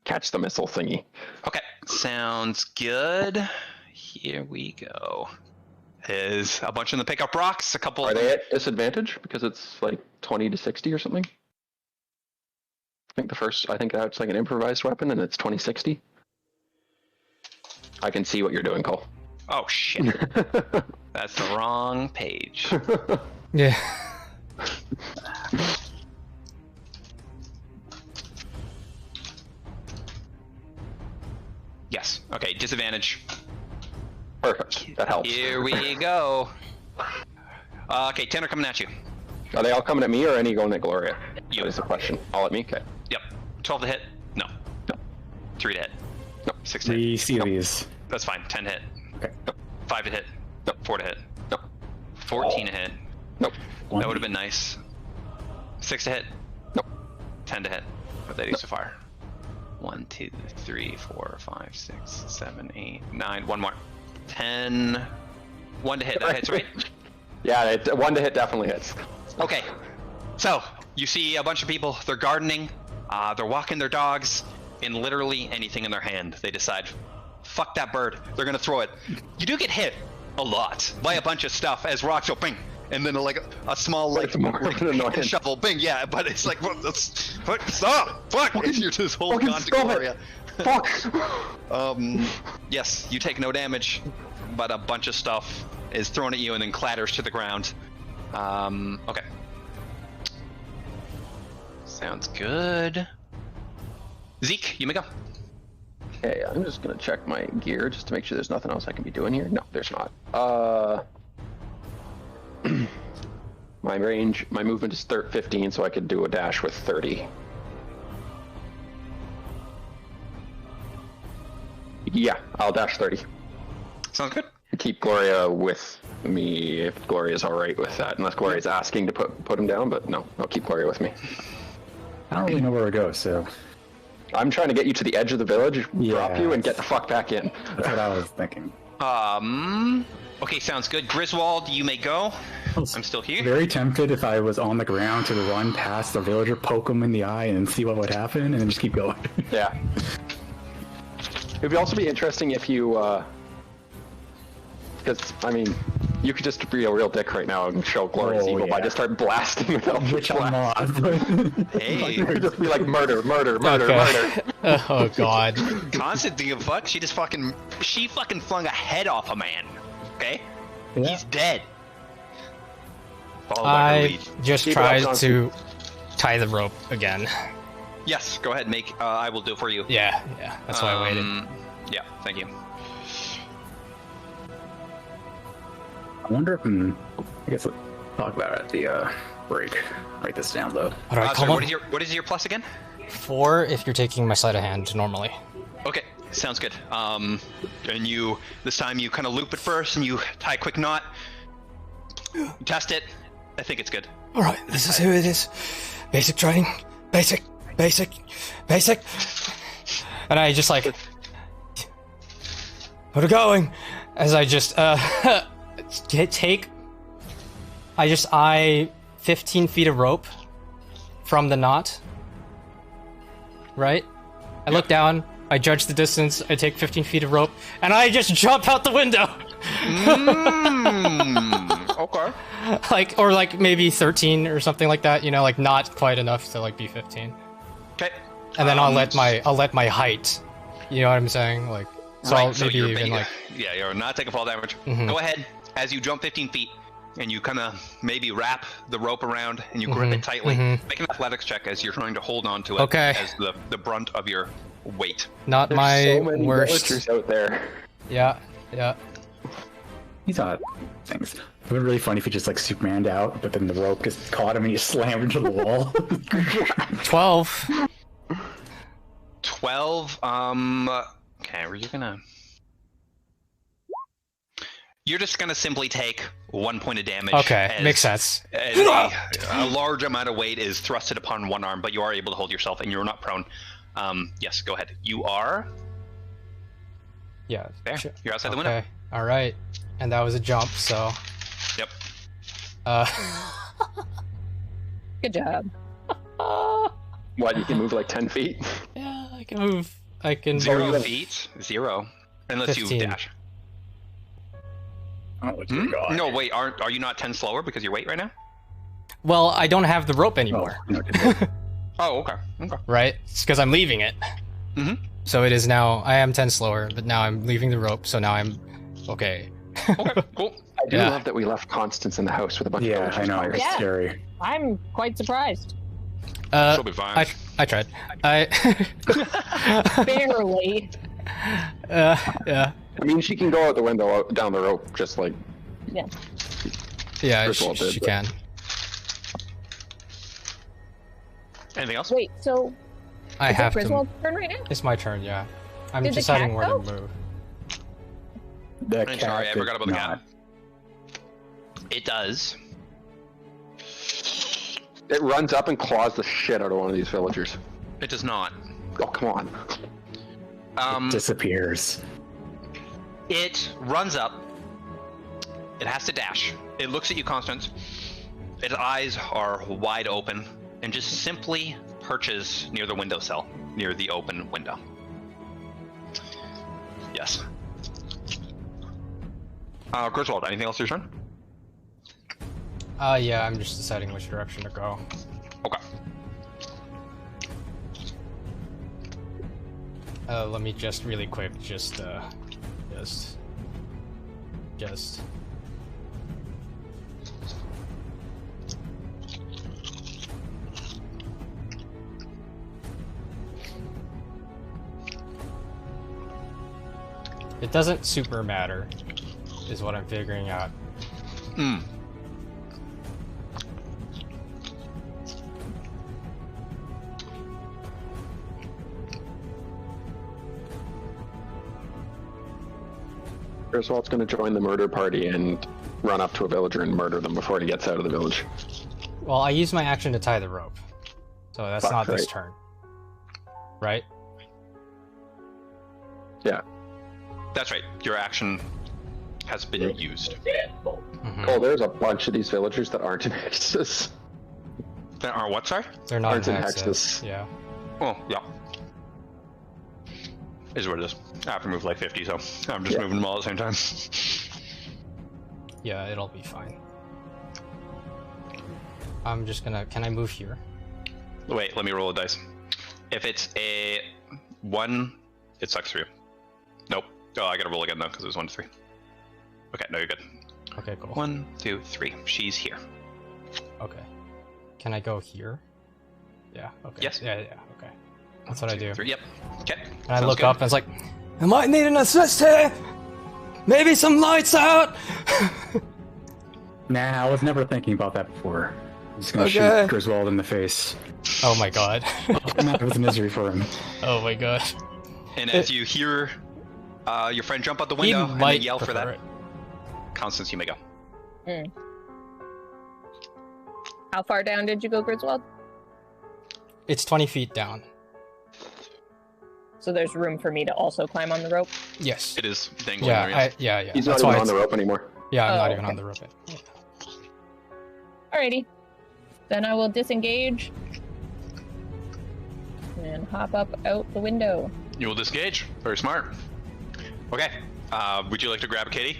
catch the missile thingy. Okay, sounds good. Here we go. Is a bunch of them pick up rocks. A couple. Are they at disadvantage because it's like 20 to 60 or something? I think that's like an improvised weapon and it's 2060. I can see what you're doing, Cole. Oh shit! That's the wrong page. Yeah. Yes. Okay. Disadvantage. Perfect. That helps. Here we go. Okay, 10 are coming at you. Are they all coming at me or any going at Gloria? You. That is the question. All at me? Okay. Yep. 12 to hit. No. No. 3 to hit. No. 6 to hit. We see these. That's fine. 10 to hit. Okay. 5 to hit. No. 4 to hit. No. 14 to hit. Nope. That would have been nice. 6 to hit. Nope. 10 to hit. What they do so far? 1, 2, 3, 4, 5, 6, 7, 8, 9. One more. 10. 1 to hit. That hits, right? Yeah, 1 to hit definitely hits. Okay. So, you see a bunch of people. They're gardening. They're walking their dogs. And literally anything in their hand, they decide, fuck that bird. They're going to throw it. You do get hit a lot by a bunch of stuff as rocks go bing. And then like a small like, It's more of an annoyance. shovel bing, yeah, but it's like stop, fuck! You're just holding on to stop it. Gloria. Fuck! Yes, you take no damage, but a bunch of stuff is thrown at you and then clatters to the ground. Okay. Sounds good. Zeke, you may go. Okay, I'm just gonna check my gear just to make sure there's nothing else I can be doing here. No, there's not. My range, my movement is 15, so I could do a dash with 30. Yeah, I'll dash 30. Sounds good. Keep Gloria with me if Gloria's alright with that. Unless Gloria's asking to put him down, but no, I'll keep Gloria with me. I don't really know where to go, so I'm trying to get you to the edge of the village, drop you, and get the fuck back in. that's what I was thinking. Okay, sounds good. Griswold, you may go. I'm still here. Very tempted if I was on the ground to run past the villager, poke him in the eye, and see what would happen, and then just keep going. Yeah. It'd also be interesting if you, because, I mean, you could just be a real dick right now and show Gloria's evil by yeah. just start blasting without Which I'm not. but- Hey, You could just be like, murder, murder, murder, Okay. murder. Oh god. constant thing of fuck. She fucking flung a head off a man. Okay, Yeah. he's dead. Followed by her I lead. just Keep it up, tried Johnson. to tie the rope again. Yes, go ahead. I will do it for you. Yeah, that's why I waited. Yeah, thank you. I wonder if, I guess we'll talk about it at the break. Write this down, though. Alright, Sorry, come on. what is your plus again? 4 if you're taking my sleight of hand normally. Okay, sounds good. And this time you kind of loop it first, and you tie a quick knot. You test it. I think it's good. Alright, this is who it is. Basic training. basic, basic, basic. And I just like, where are we going? As I just eye 15 feet of rope from the knot. Right? I look down, I judge the distance, I take 15 feet of rope, and I just jump out the window. Okay. Like maybe 13 or something like that, you know, like not quite enough to like be 15. Okay. And then I'll let my height, you know what I'm saying? Like, so Right, I'll maybe you're even like, yeah, you're not taking fall damage. Mhm. Go ahead as you jump 15 feet, and you kind of maybe wrap the rope around and you grip it tightly. Make an athletics check as you're trying to hold on to it Okay. as the brunt of your weight. not There's my so many worst. villagers out there. Yeah. He's on things. It would be really funny if he just like Supermaned out, but then the rope gets caught him and he slammed into the wall. 12. 12. Okay, you're just gonna simply take 1 point of damage. Okay, as- makes sense. as a large amount of weight is thrusted upon one arm, but you are able to hold yourself and you're not prone. Yes, go ahead. You are Yeah. there. sure. You're outside the window. Okay. All right. And that was a jump, so. Yep. Good job. What, you can move like 10 feet? Yeah, I can move. I can. 0 feet. 0. Unless 15. you dash. Oh, dear God. No, wait. Are you not 10 slower because your weight right now? Well, I don't have the rope Oh, anymore, no, Oh, okay. Okay. right? It's because I'm leaving it. Mhm. So it is now. I am 10 slower, but now I'm leaving the rope. So now I'm okay. Okay. Cool. I do Yeah. love that we left Constance in the house with a bunch of Yeah, I villagers know. by It's herself. Yeah. scary. I'm quite surprised. She'll be fine. I tried. I. Barely. Yeah. I mean, she can go out the window out, down the rope, just like Yeah. Yeah, Griswold did, she but- can. Anything else? Wait, so I is have it to. Griswold's turn right now? It's my turn. Yeah. I'm Did the deciding cat where go? to move. The I'm cat sorry, I did forgot about the cat. not. It does. it runs up and claws the shit out of one of these villagers. It does not. Oh, come on. Disappears. It runs up. It has to dash. It looks at you, Constance. Its eyes are wide open and just simply perches near the windowsill, near the open window. Yes. Griswold, anything else to your turn? Yeah, I'm just deciding which direction to go. Okay. Let me just really quick, just. It doesn't super matter, is what I'm figuring out. Hmm. Griswold's going to join the murder party and run up to a villager and murder them before he gets out of the village. Well, I used my action to tie the rope, so that's Fuck, not this right. turn, right? Yeah. That's right. Your action has been used. Mhm. Oh, there's a bunch of these villagers that aren't in Hexus. There are what, sorry? They're not Aren't in in Hexus. Hexus. Yeah. Oh, yeah. Is what it is. I have to move like 50, so I'm just Yeah. moving them all at the same time. Yeah, it'll be fine. I'm just gonna. Can I move here? Wait, let me roll a dice. If it's a 1, it sucks for you. Nope. Oh, I gotta roll again though, because it was 1 to 3. Okay, no, you're good. Okay, cool. 1, 2, 3. She's here. Okay. Can I go here? Yeah. Okay. Yes. Yeah. Okay. That's what I do. 3. Yep. Okay. And I Sounds look good. up and it's like, I might need an assist here. Maybe some lights out. Nah, I was never thinking about that before. I'm just gonna Okay. shoot Griswold in the face. Oh my god. That was misery for him. Oh my god. And as you hear your friend jump out the window and might they yell for that, prefer it. Constance, you may go. How far down did you go, Griswold? It's 20 feet down. So there's room for me to also climb on the rope. Yes. It is dangling Yeah, there, yes. yeah. He's That's not why even on it's- the rope anymore. Yeah, I'm Oh, not even okay. on the rope. Yet. Alrighty. Then I will disengage and hop up out the window. You will disengage. Very smart. Okay. Would you like to grab a kitty?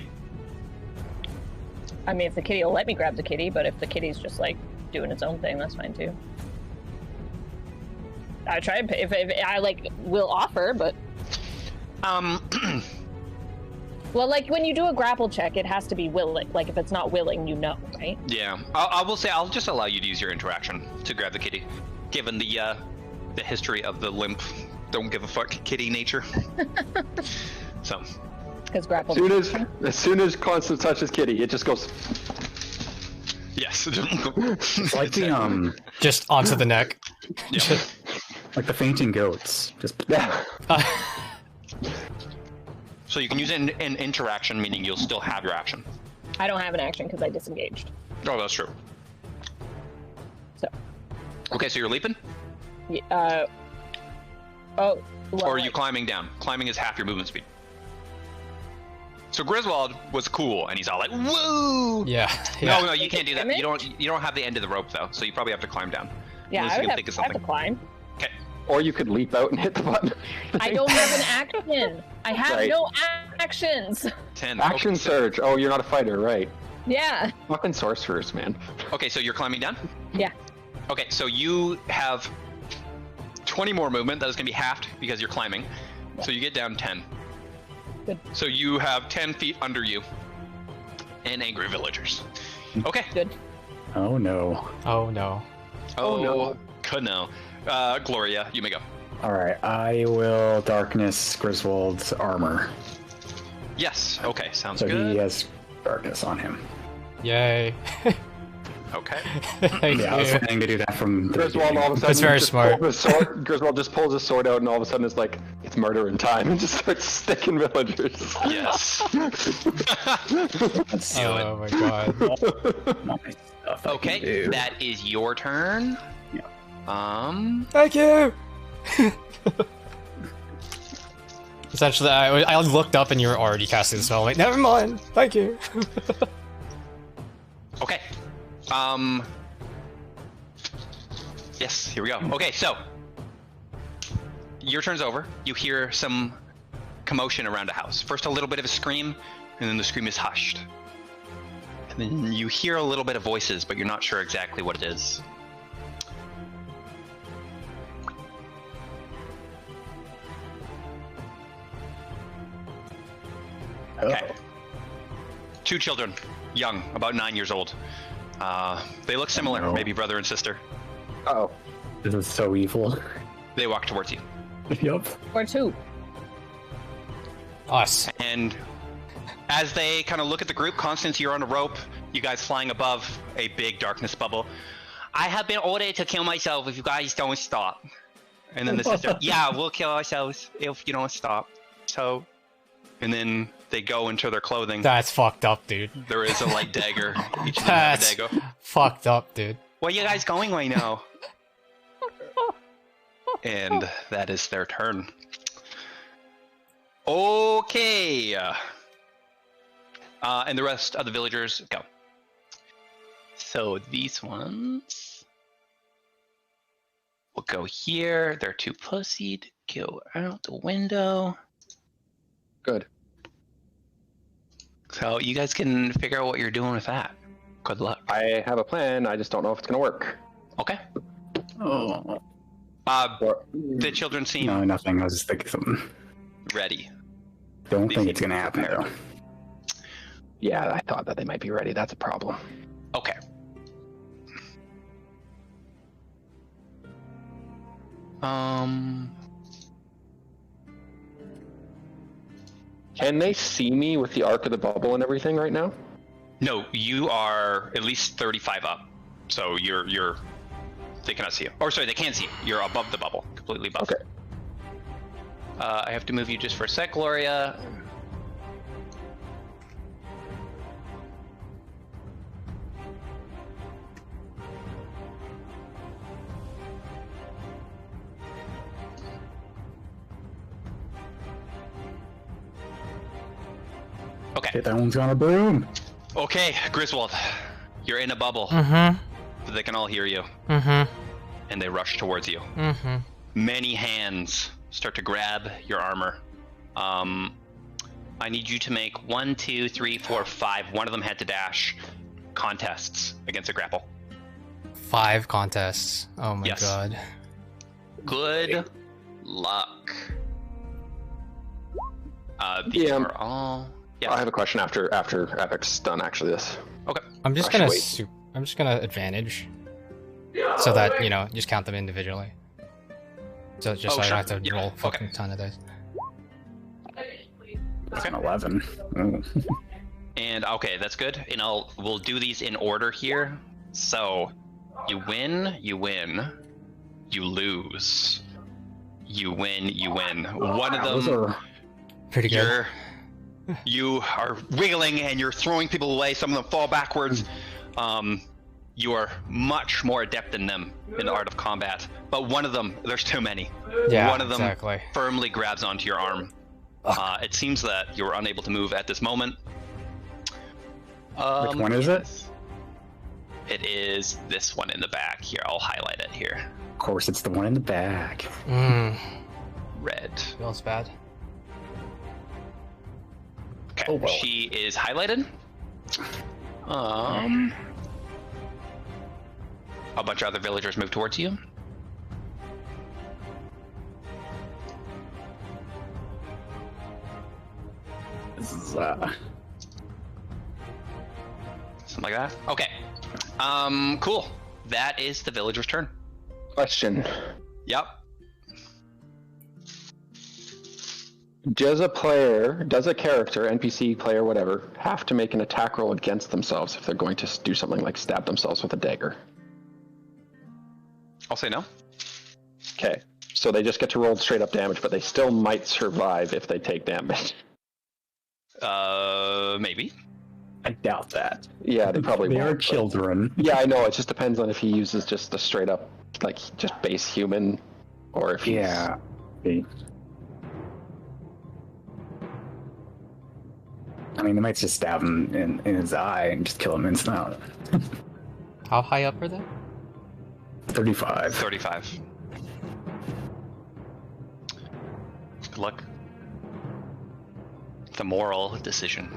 I mean, if the kitty will let me grab the kitty, but if the kitty's just like doing its own thing, that's fine too. I try if I like will offer, but well, like when you do a grapple check, it has to be willing. Like if it's not willing, you know, right? Yeah. I will say I'll just allow you to use your interaction to grab the kitty, given the history of the limp, don't give a fuck kitty nature. So. Because grapple. As soon as Constance touches Kitty, it just goes. Yes. It's like the Just onto the neck. Yeah. like the fainting goats. Just Yeah. So you can use it in interaction, meaning you'll still have your action. I don't have an action because I disengaged. Oh, that's true. So. Okay, so you're leaping? Oh. Well, Or are you climbing down? Climbing is half your movement speed. So Griswold was cool, and he's all like, "Woo!" Yeah. No, you can't do that. Damage? You don't have the end of the rope though, so you probably have to climb down. Yeah, Unless I you would can have, think of I have to something. climb. Okay. Or you could leap out and hit the button. I don't have an action. I have Right. no actions. 10. Action surge. Oh, you're not a fighter, right? Yeah. Fucking sorcerers, man. Okay, so you're climbing down? Yeah. Okay, so you have 20 more movement. That is going to be halved because you're climbing. So you get down 10. Good. So you have 10 feet under you and angry villagers. Okay. Good. oh no. Oh no. Oh, no. Could no. Gloria, you may go. All right, I will darkness Griswold's armor, Yes. Okay, sounds so he good. has darkness on him. Yay. Okay. Thank Yeah, I was you. planning to do that from the Griswold beginning. all of a sudden That's very just smart. pulls his sword. Griswold just pulls his sword out, and all of a sudden it's like it's murder in time, and just starts sticking villagers. Yes. That's Oh my god. nice stuff I can Okay, do. that is your turn. Yeah. Thank you. Essentially, I looked up and you were already casting the spell. I'm like, never mind. Thank you. Okay. Yes, here we go. Okay, so your turn's over. You hear some commotion around a house. First, a little bit of a scream, and then the scream is hushed. And then you hear a little bit of voices, but you're not sure exactly what it is. Okay. Two children, young, about 9 years old. They look similar, no. maybe brother and sister. Oh, This is so evil. They walk towards you. Yup. Or two. Us. And as they kind of look at the group, Constance, you're on a rope, you guys flying above a big darkness bubble. I have been ordered to kill myself if you guys don't stop. And then the sister, yeah, we'll kill ourselves if you don't stop. So, and then they go into their clothing. That's fucked up, dude. There is a light dagger. Each of them have a That's dagger. fucked up, dude. Where are you guys going right now? And that is their turn. Okay. And the rest of the villagers go. So these ones will go here. They're too pussied. Go out the window. good. So you guys can figure out what you're doing with that. Good luck. I have a plan. I just don't know if it's gonna work. Okay. Oh. The children seem No, nothing. I was just thinking something. ready. Don't think it's gonna happen though. Yeah, I thought that they might be ready. That's a problem. Okay. Can they see me with the arc of the bubble and everything right now? No, you are at least 35 up. So you're they cannot see you. Or sorry, they can see you. You're above the bubble, completely above. Okay. I have to move you just for a sec, Gloria. Okay. Shit, that one's on a broom. Okay, Griswold, you're in a bubble. Mm-hmm. They can all hear you, Mm-hmm. and they rush towards you. Mm-hmm. Many hands start to grab your armor. I need you to make 1, 2, 3, 4, 5. One of them had to dash contests against a grapple. 5 contests. Oh my Yes. god. Good luck. These Yeah. are all. Yeah. I have a question after Epic's done. Actually, this. Okay. I'm just Actually, gonna wait. I'm just gonna advantage. So that, you know, just count them individually. So just so I sure. don't have to Yeah. roll a fucking ton of dice. That's an 11. Oh. And okay, that's good. And we'll do these in order here. So, you win, you lose. You win, you win. One of Those them, are Pretty good. you are wiggling and you're throwing people away. Some of them fall backwards. You are much more adept than them in the art of combat. But one of them, there's too many. Yeah, One of them exactly. firmly grabs onto your arm. It seems that you're unable to move at this moment. Which one is it? It is this one in the back here. I'll highlight it here. Of course, it's the one in the back. Red. Feels bad. Okay, Oh, well. she is highlighted. A bunch of other villagers move towards you. This is, Something like that. Okay. Cool. That is the villager's turn. Question: Yep. does a character, NPC player, whatever, have to make an attack roll against themselves if they're going to do something like stab themselves with a dagger? I'll say no. Okay, so they just get to roll straight up damage, but they still might survive if they take damage. Maybe. I doubt that. Yeah, they probably They won't. are but- children. Yeah, I know. It just depends on if he uses just a straight up, like, just base human, or if he's... Yeah. Okay. I mean, they might just stab him in his eye and just kill him instantly. How high up are they? 35. 35. Good luck. The moral decision.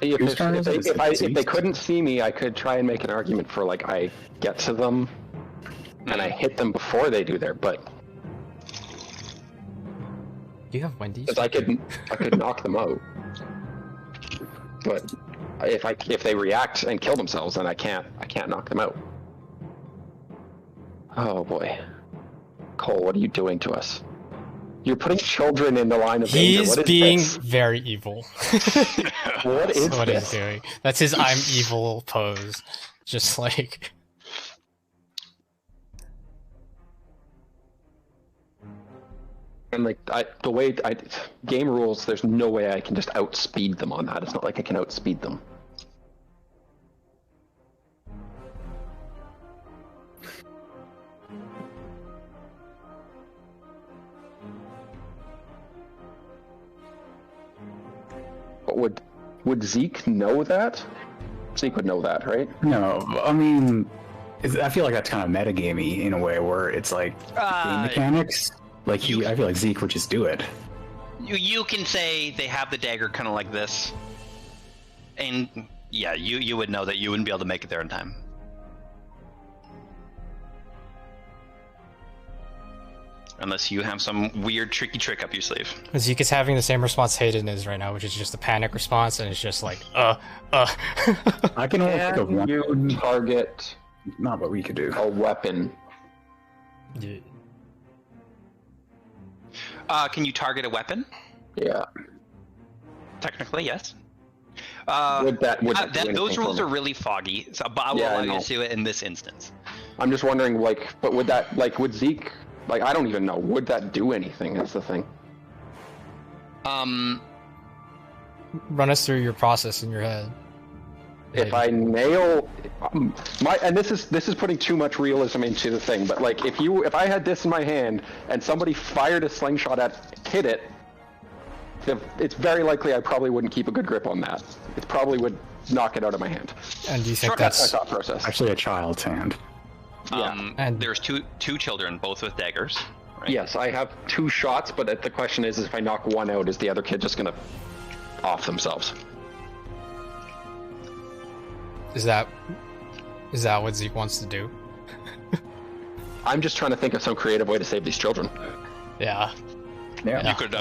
See, if, Whose if, turn if, is they, it? if they couldn't see me, I could try and make an argument for, like, I get to them and I hit them before they do their, but Do you have Wendy's? because I could knock them out. But if they react and kill themselves, then I can't knock them out. Oh boy, Cole, what are you doing to us? You're putting children in the line of danger. He's What is being this? very evil. What is That's what he's this? doing. That's his I'm evil pose. Just like... And like the way game rules, there's no way I can just outspeed them on that. It's not like I can outspeed them. But would Zeke know that? Zeke would know that, right? No, I mean, I feel like that's kind of metagamey in a way where it's like game mechanics. Like I feel like Zeke would just do it. You can say they have the dagger kind of like this. And yeah, you would know that you wouldn't be able to make it there in time. Unless you have some weird tricky trick up your sleeve. Zeke is having the same response Hayden is right now, which is just a panic response, and it's just like, I can only think of Can one. you target Not what we could do. a weapon? Yeah. Can you target a weapon? Yeah. Technically, yes. Would that do Those anything rules for are me? really foggy, so, but I will Yeah, I allow you know. to do it in this instance. I'm just wondering, like, but would that, like, would Zeke, like, I don't even know, would that do anything? That's the thing. Run us through your process in your head. If I nail and this is putting too much realism into the thing, but like if I had this in my hand and somebody fired a slingshot hit it it's very likely I probably wouldn't keep a good grip on that. It probably would knock it out of my hand. And do you think That's that's my thought process. Actually, a child's hand. And- There's two children, both with daggers. Right? Yes, I have 2 shots, but the question is if I knock one out, is the other kid just gonna off themselves? is that what Zeke wants to do? I'm just trying to think of some creative way to save these children. Yeah. Yeah. You could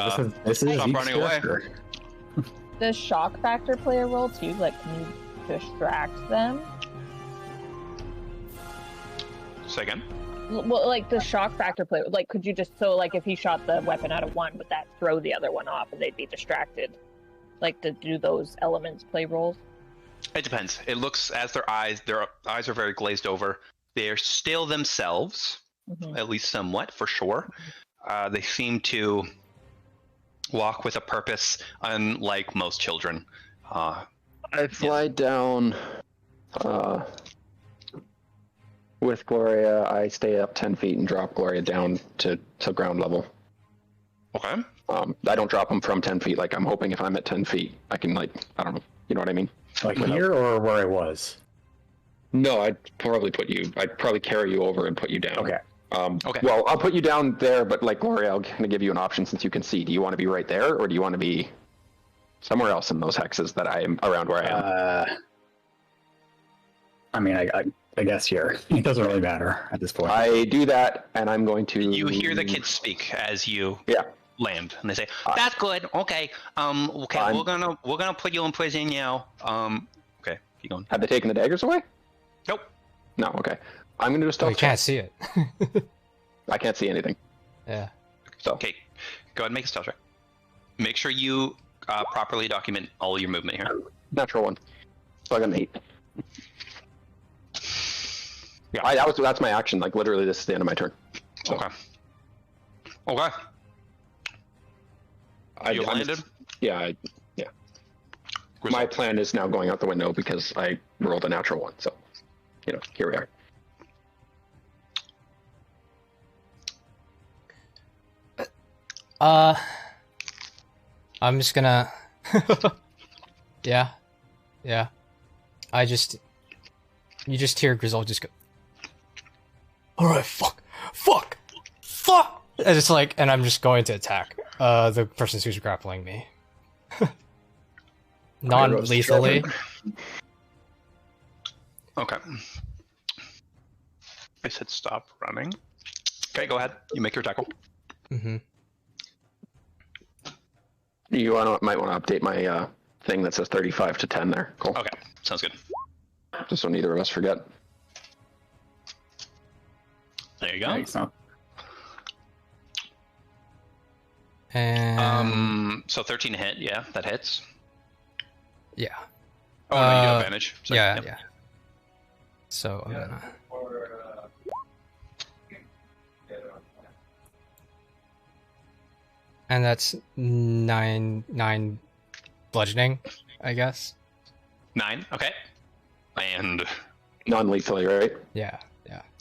This is stop Zeke's running away. character. Does shock factor play a role too? Like, can you distract them? Say again. Well, like, does shock factor play? Like, could you just like if he shot the weapon out of one, would that throw the other one off and they'd be distracted? Like, do those elements play roles? It depends. It looks as their eyes are very glazed over. They're still themselves, at least somewhat, for sure. They seem to walk with a purpose, unlike most children. I fly down with Gloria. I stay up 10 feet and drop Gloria down to ground level. Okay. I don't drop them from 10 feet. Like, I'm hoping if I'm at 10 feet, I can, like, I don't know. You know what I mean? Like here or where I was? No, I'd probably carry you over and put you down. Okay. Okay. Well, I'll put you down there, but like Gloria, I'm going to give you an option since you can see. Do you want to be right there, or do you want to be somewhere else in those hexes that I am around where I am? I mean, I guess here. It doesn't really matter at this point. I do that, and I'm going to. You hear the kids speak as you land, and they say, "That's good. Okay. Okay. We're gonna put you in prison now. Okay. Keep going. Have they taken the daggers away? Nope. No. Okay. I'm going to do a stealth We check. can't see it. I can't see anything. Yeah. So. Okay. Go ahead and make a stealth check. Make sure you properly document all your movement here. Natural 1. So I got an 8. Yeah, that's my action. Like, literally, this is the end of my turn. So. Okay. Okay. You landed? Yeah. My plan is now going out the window because I rolled a natural 1. So, here we are. I'm just gonna. Yeah. You just hear Grizzle just go. All right, fuck. And it's like, and I'm just going to attack the person who's grappling me, non-lethally. Okay. I said stop running. Okay, go ahead. You make your tackle. Mm-hmm. You might want to update my thing that says 35 to 10 there. Cool. Okay, sounds good. Just so neither of us forget. There you go. Thanks, huh? And So 13 to hit, yeah, that hits. yeah. Oh, no, you do advantage. So, Yeah, yep. yeah. So I'm gonna. And that's nine bludgeoning, I guess. 9, okay. And Non-lethally, right? Yeah.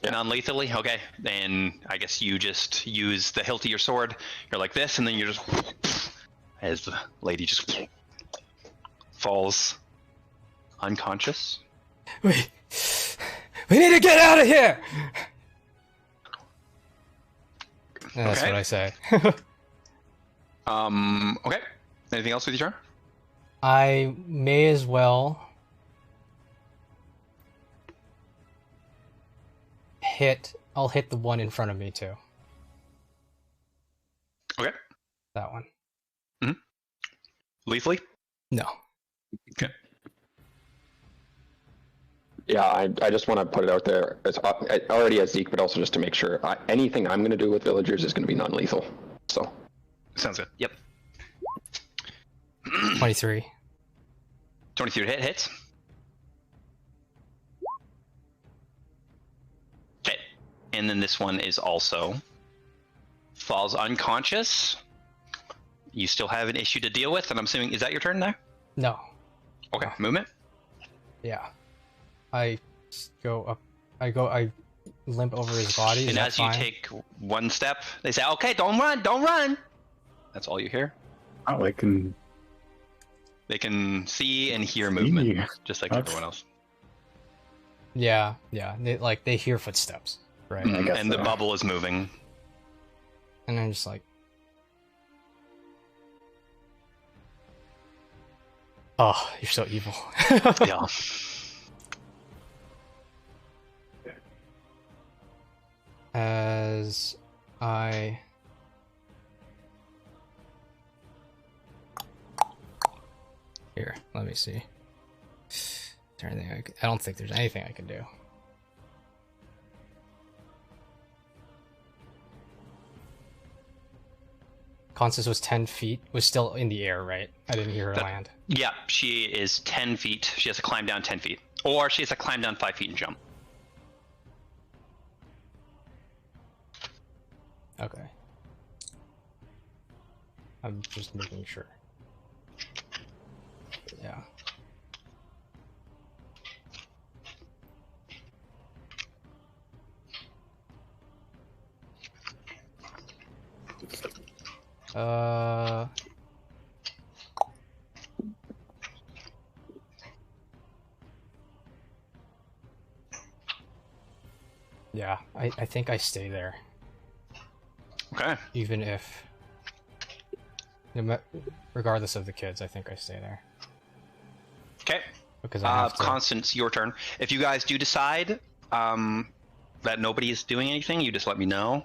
non-lethally, okay. And I guess you just use the hilt of your sword. You're like this, and then you just, as the lady just falls unconscious. We need to get out of here. And that's Okay. what I say. Okay. Anything else with your turn? I may as well I'll hit the one in front of me too. Okay. That one. Lethally? No. Okay. Yeah, I just want to put it out there. It's already as Zeke, but also just to make sure anything I'm going to do with villagers is going to be non-lethal. So. Sounds good. Yep. 23. 23 to hit, hits. Okay. And then this one is also falls unconscious. You still have an issue to deal with, and I'm assuming, is that your turn now? No. Okay, movement. Yeah. I go up. I limp over his body. Is And that as fine? you take one step, they say, okay, don't run. That's all you hear. Oh, I can. They can see and hear movement, Yeah. just like That's- everyone else. Yeah. They hear footsteps, right? I guess And the so. bubble is moving. And I'm just like, oh, you're so evil. Yeah. As I here, let me see. Is there anything I don't think there's anything I can do. Constance was 10 feet, was still in the air, right? I didn't hear her land. Yeah, she is 10 feet. She has to climb down 10 feet. Or she has to climb down 5 feet and jump. Okay. I'm just making sure. Yeah. Uh... Yeah, I think I stay there. Okay. Even if... regardless of the kids, I think I stay there. Okay. Because I have to... Constance, your turn. If you guys do decide that nobody is doing anything, you just let me know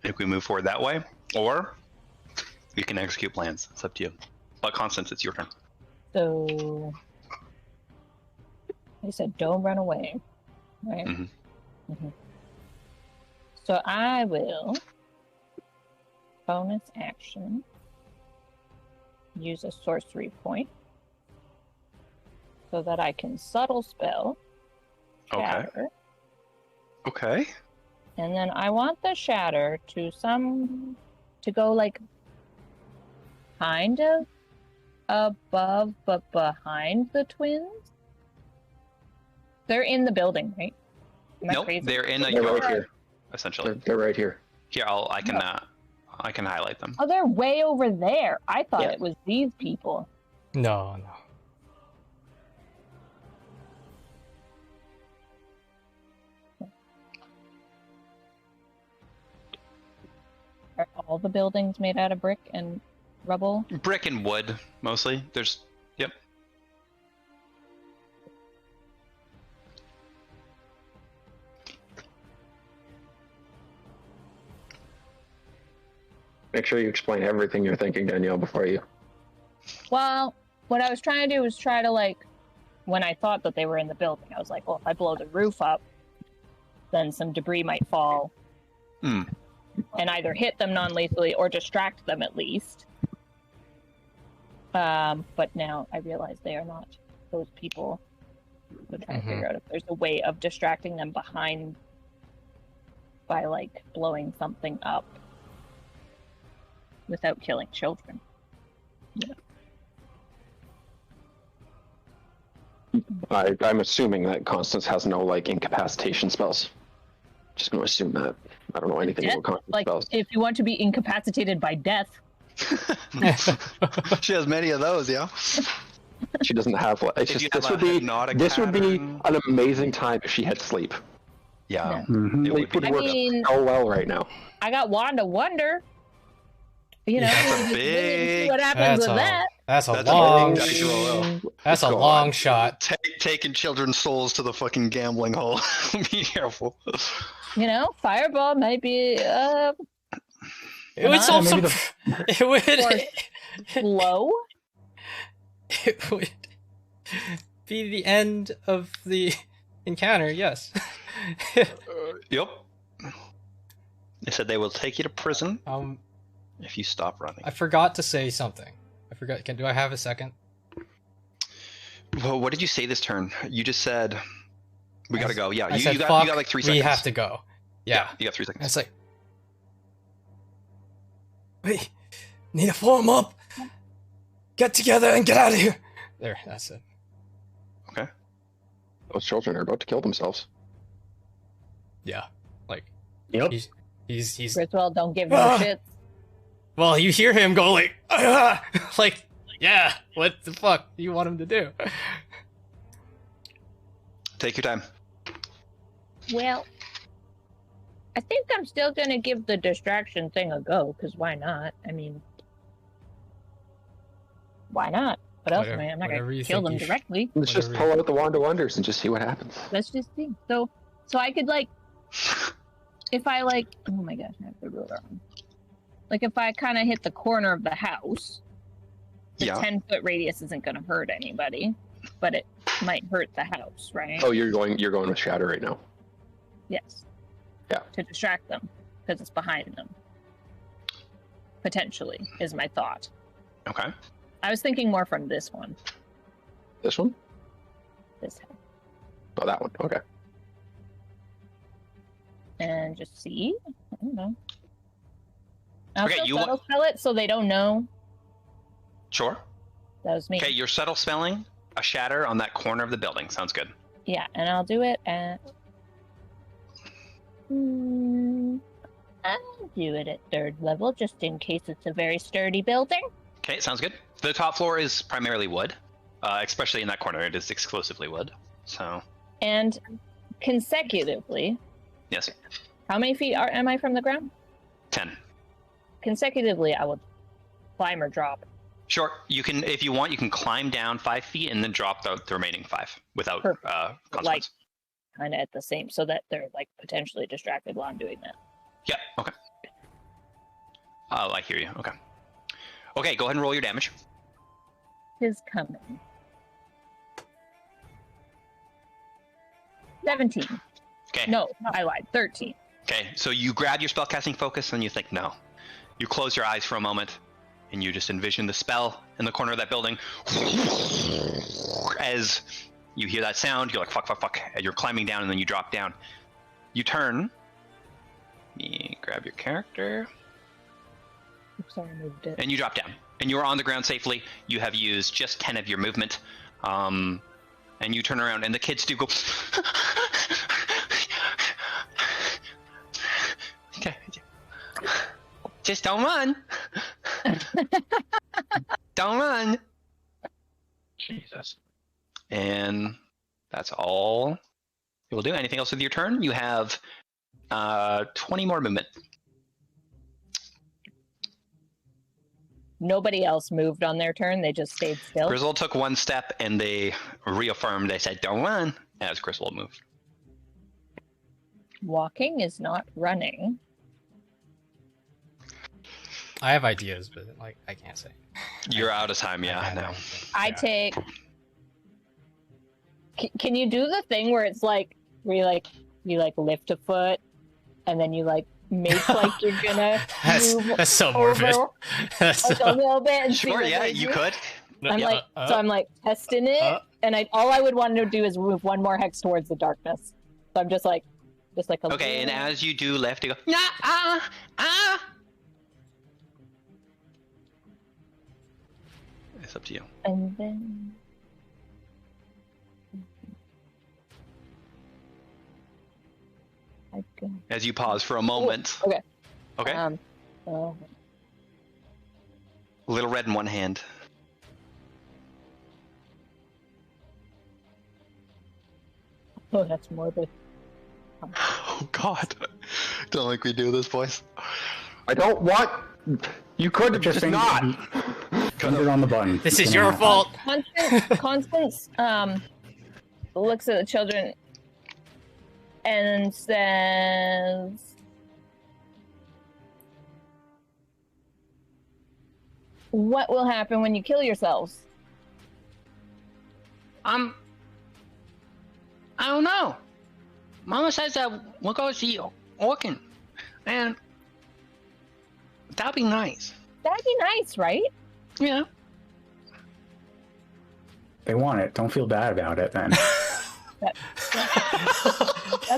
if we move forward that way. Or you can execute plans. It's up to you. But Constance, it's your turn. So they said don't run away, right? Mhm. So I will bonus action use a sorcery point so that I can subtle spell Okay. shatter. Okay. And then I want the shatter to go like kind of above but behind the twins. They're in the building, right? Am I Nope, crazy? they're in a They're yard, right here. essentially. They're right here. Here, I can highlight them. Oh, they're way over there. I thought Yeah. it was these people. No. Are all the buildings made out of brick and rubble? Brick and wood, mostly. Yep. Make sure you explain everything you're thinking, Danielle, before you. Well, what I was trying to do was try to, like, when I thought that they were in the building, I was like, well, if I blow the roof up, then some debris might fall Hmm. and either hit them non-lethally or distract them at least. But now I realize they are not those people. So trying to figure out if there's a way of distracting them behind by, like, blowing something up without killing children. I'm assuming that Constance has no like incapacitation spells. Just going to assume that. I don't know anything Death? about Constance Like, spells. if you want to be incapacitated by death, She has many of those, yeah. She doesn't have. It's If just you have this a would be hypnotic this would be pattern. an amazing time if she had sleep. Yeah. Mhm. It would Sleep would be. I work mean- so well right now. I got Wanda Wonder. You know, That's a we didn't see what big- happens with that. That's a That's a long big dice roll. That's a God. long shot. Taking children's souls to the fucking gambling hole. Be careful. You know, Fireball might be It would Not- solve some. Maybe It would. low. It would be the end of the encounter. Yes. Yep. They said they will take you to prison um, if you stop running. I forgot to say something. I forgot. Do I have a second? Well, what did you say this turn? You just said we gotta go. Yeah, I you, said, you got "Fuck, you got like 3 we seconds. have to go. Yeah. You got 3 And seconds. it's like, wait, need to form up, get together, and get out of here. There, that's it. Okay. Those children are about to kill themselves. Yeah, like Yep. he's Griswold, don't give no Ah. shit. Well, you hear him go like, "Ah!" Like, yeah, what the fuck do you want him to do? Take your time. Well, I think I'm still gonna give the distraction thing a go, because why not? I mean, why not? What else am I? I'm not Whatever gonna you kill think them you should- directly. Let's just Whatever. pull out the Wand of Wonders and just see what happens. Let's just see. So I could like, if I like, oh my gosh, I have the ruler on. Like if I kind of hit the corner of the house, the Yeah. 10-foot radius isn't gonna hurt anybody, but it might hurt the house, right? Oh, you're going with Shatter right now. Yes. Yeah. To distract them, because it's behind them. Potentially, is my thought. Okay. I was thinking more from this one. This one? This house. Oh, that one. Okay. And just see. I don't know. I'll Okay, still you wa- subtle spell it so they don't know Sure. that was me. Okay, you're subtle spelling a shatter on that corner of the building. Sounds good. Yeah, and I'll do it at. I'll do it at 3rd level just in case it's a very sturdy building. Okay, sounds good. The top floor is primarily wood, especially in that corner. It is exclusively wood. So, And consecutively, yes, how many feet am I from the ground? 10. Consecutively, I will climb or drop. Sure, you can, if you want, you can climb down 5 feet and then drop the remaining 5 without Perfect. consequence. Kind of at the same, so that they're like potentially distracted while I'm doing that. Yeah, okay. Oh, I hear you. Okay. Okay, go ahead and roll your damage. Is coming. 17. Okay. No, I lied. 13. Okay, so you grab your spellcasting focus and you think, no. You close your eyes for a moment and you just envision the spell in the corner of that building. As you hear that sound, you're like, fuck, fuck, fuck. And you're climbing down and then you drop down. You turn. Let me grab your character. Oops, sorry, I moved it. And you drop down. And you're on the ground safely. You have used just 10 of your movement. And you turn around and the kids do go. Okay. Just don't run. Don't run. Jesus. And that's all you will do. Anything else with your turn? You have 20 more movement. Nobody else moved on their turn. They just stayed still. Grizzle took one step and they reaffirmed. They said, don't run, as Grizzle moved. Walking is not running. I have ideas, but like I can't say. You're out of time, I yeah. have No. anything. I Yeah. take. Can you do the thing where it's like where you lift a foot, and then you like make like you're gonna move That's so morbid. over That's like so- a little bit and see Sure, what yeah, they you do? could. I'm Yeah. like, so I'm like testing it, and all I would want to do is move one more hex towards the darkness. So I'm just like a Okay, and little- as you do left, you go, nah, ah. It's up to you. and then I go. As you pause for a moment. Okay. Okay. Oh, Little red in one hand. oh, that's morbid. Oh, God. Don't like we do this, boys. I don't want. You could have just Finger- not. Finger on the button. This It's is gonna your happen. fault. Constance looks at the children and says, "What will happen when you kill yourselves?" I don't know. Mama says that we'll go see Orkin. And that'd be nice. That'd be nice, right? Yeah. They want it. Don't feel bad about it then. That's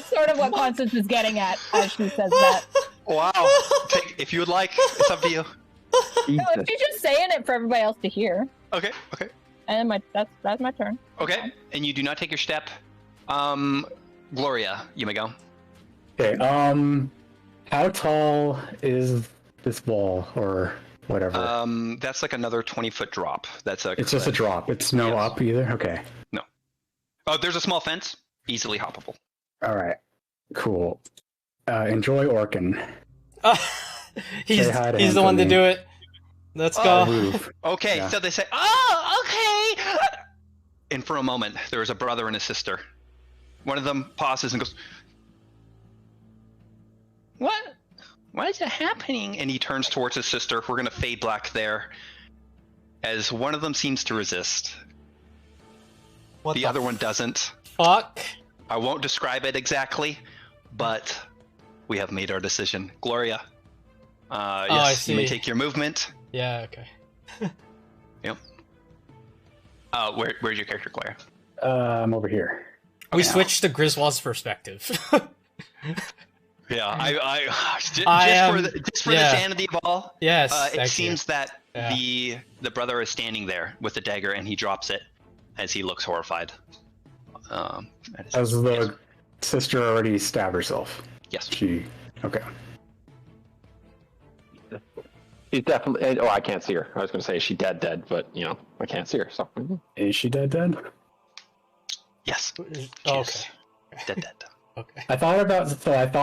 sort of what Constance is getting at as she says that. Wow. If you would like, it's up to you. No, if she's just saying it for everybody else to hear. Okay. And that's my turn. Okay. And you do not take your step. Gloria, you may go. Okay. How tall is this wall, or whatever. That's like another 20-foot drop. That's a. It's just a drop. It's no Yes. up either. Okay. No. Oh, there's a small fence. Easily hoppable. All right. Cool. Enjoy Orkin. he's Say hi to he's him the for one to me. do it. Let's Oh. go. Move. Okay, Yeah. so they say, "Oh, okay." And for a moment, there is a brother and a sister. One of them pauses and goes, "What? Why is it happening?" And he turns towards his sister. We're gonna fade black there, as one of them seems to resist. What The other one doesn't. fuck? I won't describe it exactly, but we have made our decision. Gloria, I yes, you may see. take your movement. Yeah. Okay. Yep. Where's your character, Gloria? I'm over here. We Okay. switched to Griswold's perspective. Yeah, I just I for am- just for yeah. the sanity of all, yes. it thank seems that Yeah. the brother is standing there with the dagger, and he drops it as he looks horrified. At his- Has the sister already stabbed herself? yes. She. Okay. He's definitely. Oh, I can't see her. I was going to say she's dead, but I can't see her. So Is she dead? Yes. Okay. Yes. Dead. Okay. I thought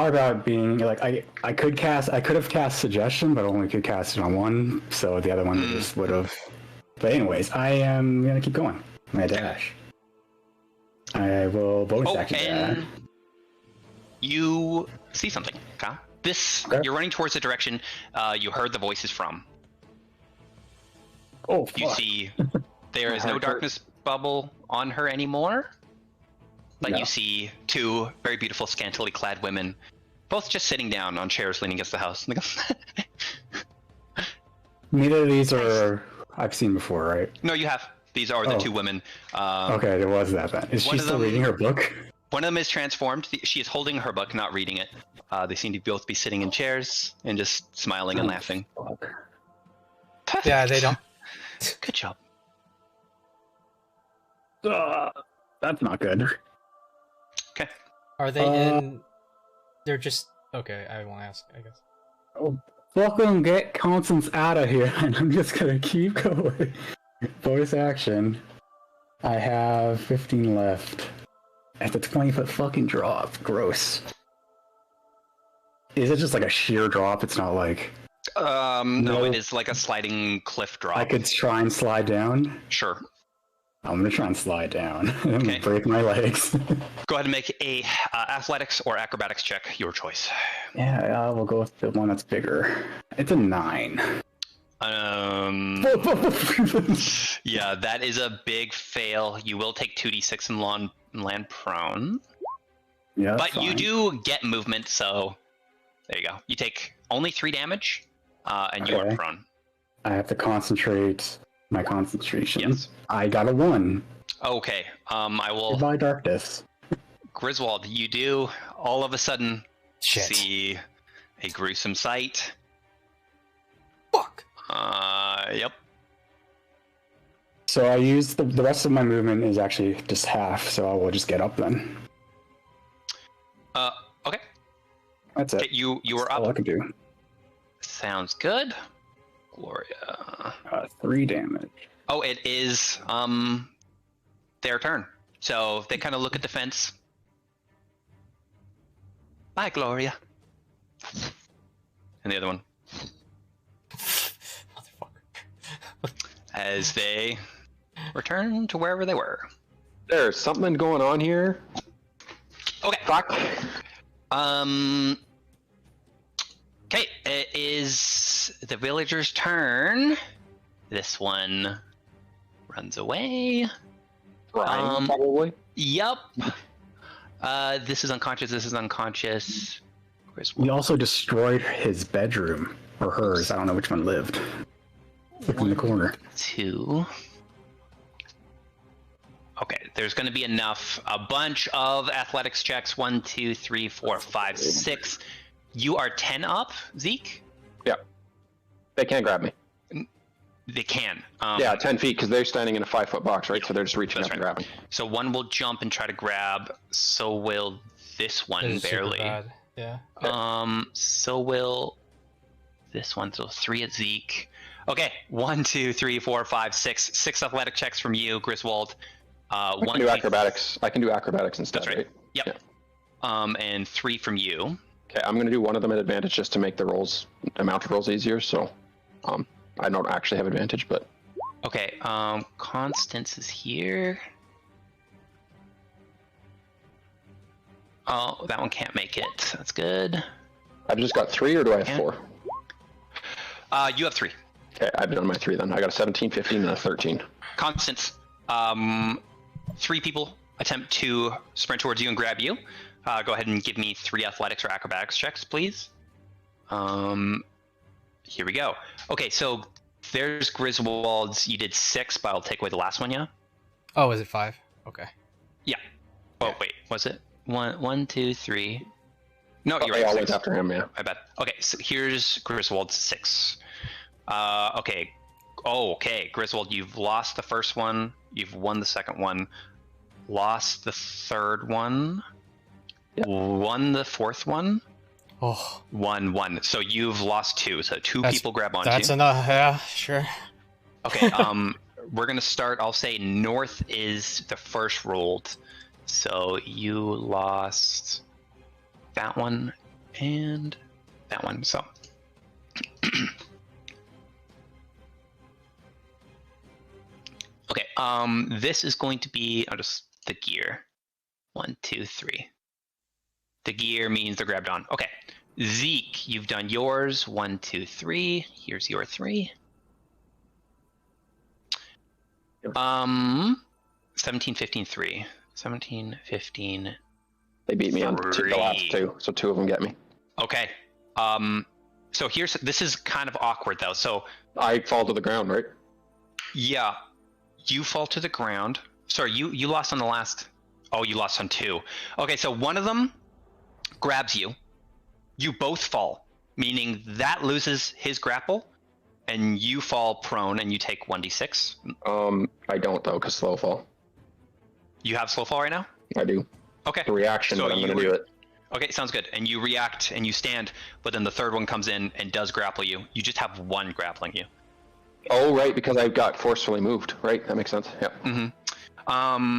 about being like I could have cast suggestion, but only could cast it on one, so the other one just would have. But anyways, I am gonna keep going. My dash. I will bonus Oh, action and that. you see something, Kyle. Okay. You're running towards the direction you heard the voices from. Oh, You fuck. see there is no heart darkness bubble on her anymore, but Yeah. you see two very beautiful, scantily clad women, both just sitting down on chairs leaning against the house. And they go, Neither of these are I've seen before, right? no, you have. These are the Oh. two women. Okay, there was that then. Is one she of still them- reading her book? One of them is transformed. She is holding her book, not reading it. They seem to both be sitting in chairs and just smiling and laughing. Fuck. Perfect. Yeah, they don't. Good job. That's not good. Okay. Are they Uh, in? They're just okay. I won't ask. I guess. Oh, fucking get Constance out of here, and I'm just gonna keep going. Voice action. I have 15 left. At the 20-foot fucking drop. Gross. Is it just like a sheer drop? It's not like No, No. it is like a sliding cliff drop. I could try and slide down. Sure. I'm gonna try and slide down. I'm Okay. gonna break my legs. Go ahead and make a athletics or acrobatics check, your choice. Yeah, we'll go with the one that's bigger. It's a 9. Yeah, that is a big fail. You will take 2d6 and land prone. Yeah, But that's you fine. do get movement, so there you go. You take only 3 damage, and you are Okay. prone. I have to concentrate my concentration. Yes. I got a 1. Okay, I will... Goodbye, darkness. Griswold, you do all of a sudden Shit. see a gruesome sight. Fuck. Yep. So I use the rest of my movement is actually just half, so I will just get up then. Okay. That's it. Okay, you were That's all I up. can do. Sounds good. Gloria. 3 damage. Oh, it is their turn. So they kind of look at the fence. Bye, Gloria. And the other one, Motherfucker. as they return to wherever they were. there's something going on here. Okay. Fuck. Okay, it is the villager's turn. This one runs away. Brian, probably. Yup. This is unconscious. This is unconscious. Where's We one? also destroyed his bedroom. Or hers. I don't know which one lived. Look in the corner. 2. Okay, there's going to be enough. A bunch of athletics checks. 1, 2, 3, 4, 5, 6. You are 10 up, Zeke? They can't grab me. They can. Yeah, 10 feet, because they're standing in a 5-foot box, right? So they're just reaching That's up and right. grabbing. So one will jump and try to grab. So will this one, This is super barely. bad. Yeah. So will this one. So 3 at Zeke. Okay, 1, 2, 3, 4, 5, 6. 6 athletic checks from you, Griswold. I can do acrobatics. I can do acrobatics instead, That's right. Yep. Yeah. And 3 from you. Okay, I'm going to do one of them at advantage just to make the amount of rolls easier. So, I don't actually have advantage, but Okay, Constance is here. Oh, that one can't make it. That's good. I've just got 3, or do I have 4? You have 3. Okay, I've done my 3 then. I got a 17, 15, and a 13. Constance, 3 people attempt to sprint towards you and grab you. Go ahead and give me 3 athletics or acrobatics checks, please. Here we go. Okay, so there's Griswold's. You did 6, but I'll take away the last one, yeah? Oh, is it 5? Okay. Yeah. Oh, wait, was it? 1, 2, 3. No, you're right. I 6. went after him, yeah. I bet. Okay, so here's Griswold's 6. Okay. Oh, okay. Griswold, you've lost the first one. You've won the second one. Lost the third one. Yep. Won the fourth one. Oh. 1. So you've lost 2. So 2 people grab onto you. That's enough. Yeah, sure. Okay. We're gonna start. I'll say North is the first rolled. So you lost that one and that one. So. Okay, this is going to be just the gear. 1, 2, 3. The gear means they're grabbed on. Okay, Zeke, you've done yours. 1, 2, 3. Here's your 3. 17, 15, 3. 17, 15. They beat me on the last 2, so 2 of them get me. Okay. So this is kind of awkward though. So I fall to the ground, right? Yeah. You fall to the ground. Sorry, you lost on the last. Oh, you lost on 2. Okay, so one of them grabs you. You both fall, meaning that loses his grapple, and you fall prone, and you take 1d6. I don't though, cause slow fall. You have slow fall right now? I do. Okay. The reaction, So but I'm gonna do it. Okay, sounds good. And you react and you stand, but then the third one comes in and does grapple you. You just have one grappling you. Oh, right, because I got forcefully moved. Right, that makes sense. Yeah. Mm-hmm.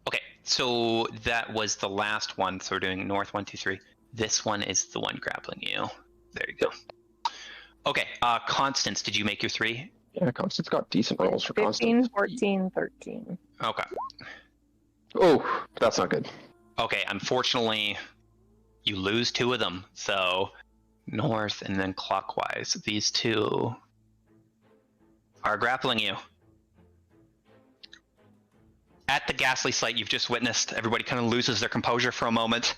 Okay, so that was the last one. So we're doing North 1, 2, 3. This one is the one grappling you. There you go. Okay, Constance, did you make your 3? Yeah, Constance got decent rolls for 15, Constance. 14, 13. Okay. Oh, that's not good. Okay, unfortunately, you lose 2 of them. So north and then clockwise. These 2 are grappling you. At the ghastly sight you've just witnessed, everybody kind of loses their composure for a moment.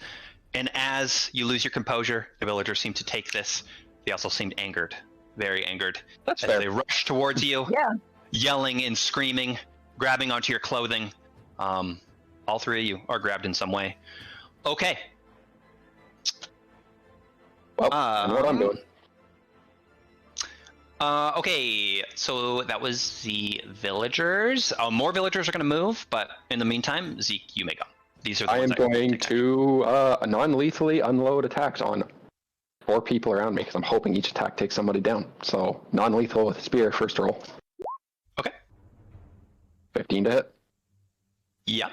And as you lose your composure, the villagers seem to take this. They also seemed angered, very angered. That's as fair. they rush towards you, Yeah. yelling and screaming, grabbing onto your clothing. All 3 of you are grabbed in some way. Okay. Well, I know what I'm doing. Okay, so that was the villagers. More villagers are going to move, but in the meantime, Zeke, you may go. These are the I am ones that going take to non-lethally unload attacks on 4 people around me because I'm hoping each attack takes somebody down. So non-lethal with spear, first roll. Okay. 15 to hit. Yep.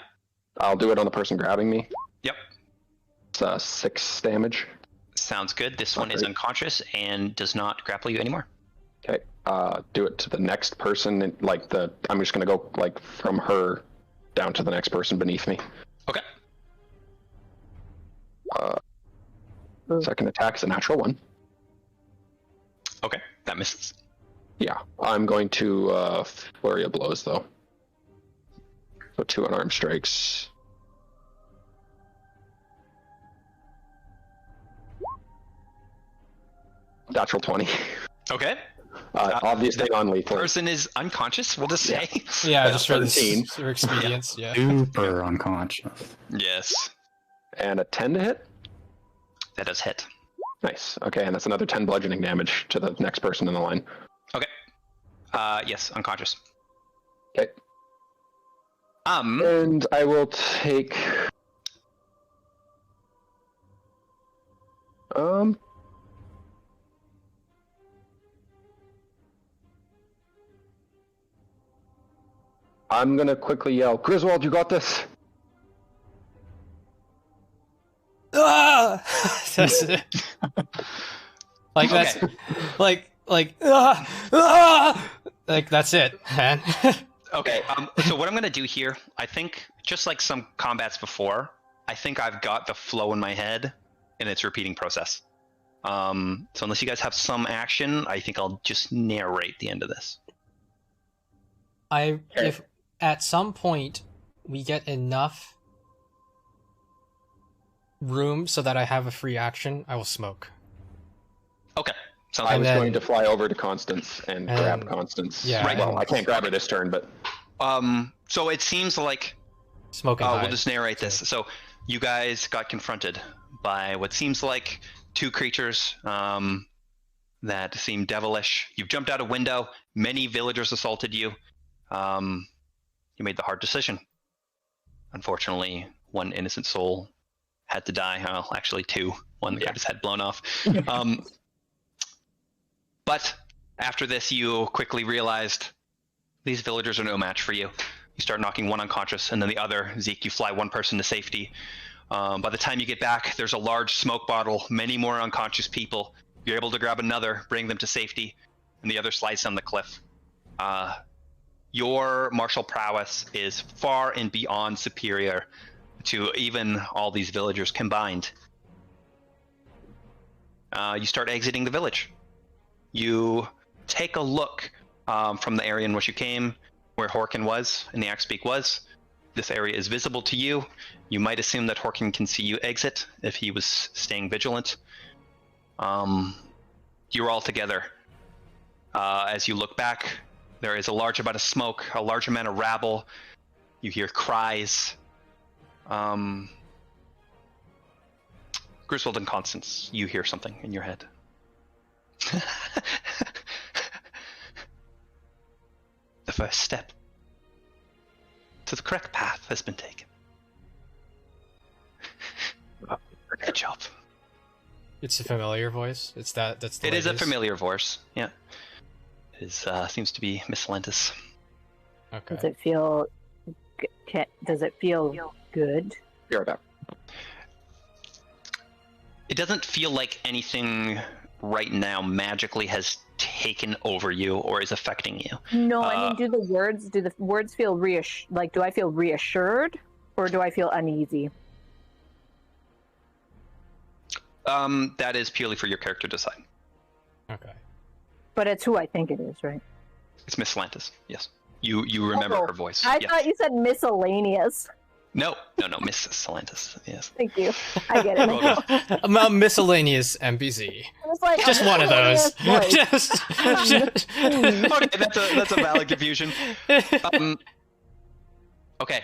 I'll do it on the person grabbing me. Yep. It's 6 damage. Sounds good. This Not one is great. unconscious and does not grapple you anymore. Okay. Do it to the next person. And, I'm just gonna go from her down to the next person beneath me. Okay. Second attack's a natural 1. Okay, that misses. Yeah, I'm going to flurry of blows though. So 2 unarmed strikes. Natural 20. Okay. Obviously non-lethal. Person is unconscious, we'll just say. Yeah, just for this 13. for expedience. Yeah. Super unconscious. Yes. And a 10 to hit. That does hit. Nice. Okay, and that's another 10 bludgeoning damage to the next person in the line. Okay. Yes, unconscious. Okay. And I will take... I'm gonna quickly yell, Griswold, you got this. Ah! That's it. Like that's Okay. like that's it, man. Okay, so what I'm going to do here, I think, just like some combats before, I think I've got the flow in my head, and it's a repeating process. So unless you guys have some action, I think I'll just narrate the end of this. If at some point we get enough room so that I have a free action, I will smoke. Okay. Sounds I like was then- going to fly over to Constance and grab Constance. yeah, Right. Well, I can't grab her this turn, but so it seems like Smoke and we'll hide. just narrate this. So you guys got confronted by what seems like two creatures that seem devilish. You've jumped out a window. Many villagers assaulted you. You made the hard decision. Unfortunately, one innocent soul had to die. Well, actually two. One got his head blown off. But after this, you quickly realized these villagers are no match for you. You start knocking one unconscious, and then the other, Zeke, you fly one person to safety. By the time you get back, there's a large smoke bottle, many more unconscious people. You're able to grab another, bring them to safety, and the other slides down the cliff. Your martial prowess is far and beyond superior to even all these villagers combined. You start exiting the village. You take a look from the area in which you came, where Horkin was and the Axebeak was. This area is visible to you. You might assume that Horkin can see you exit if he was staying vigilant. You're all together. As you look back, there is a large amount of smoke, a large amount of rabble. You hear cries. Griswold and Constance, you hear something in your head. The first step to the correct path has been taken. Good job. It's a familiar voice. That's the It is a latest? familiar voice. Yeah. It is, seems to be Miss Lentis. Okay. Does it feel? Does it feel good? be right back. It doesn't feel like anything right now magically has taken over you or is affecting you. No, I mean, do the words feel like? Do I feel reassured, or do I feel uneasy? That is purely for your character to decide. Okay. But it's who I think it is, right? It's Miss Lentis. Yes. You remember Oh, her voice. I Yes. thought you said miscellaneous. No, Miss Lentis. Yes. Thank you. I get it. Well done. A miscellaneous NPC. I was like, Just one of those. miscellaneous voice. Just- Okay, that's a valid confusion. Okay.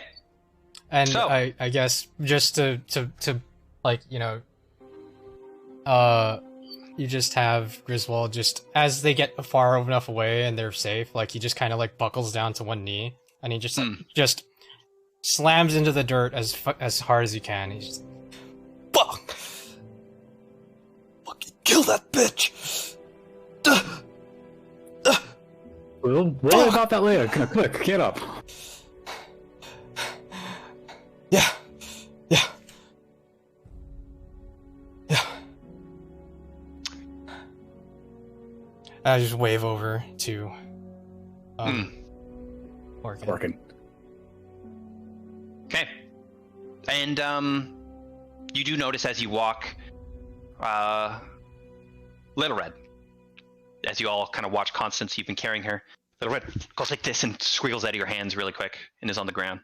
And So- I guess just to like, you just have Griswold just as they get far enough away and they're safe, like he just kind of like buckles down to one knee and he just just slams into the dirt as hard as he can. He's just fuck, fucking kill that bitch. We'll worry about that later. Quick, get up. Yeah. I just wave over to Orkin. Working. Okay. And you do notice as you walk, Little Red, as you all kind of watch Constance, you've been carrying her. Little Red goes like this and squiggles out of your hands really quick and is on the ground.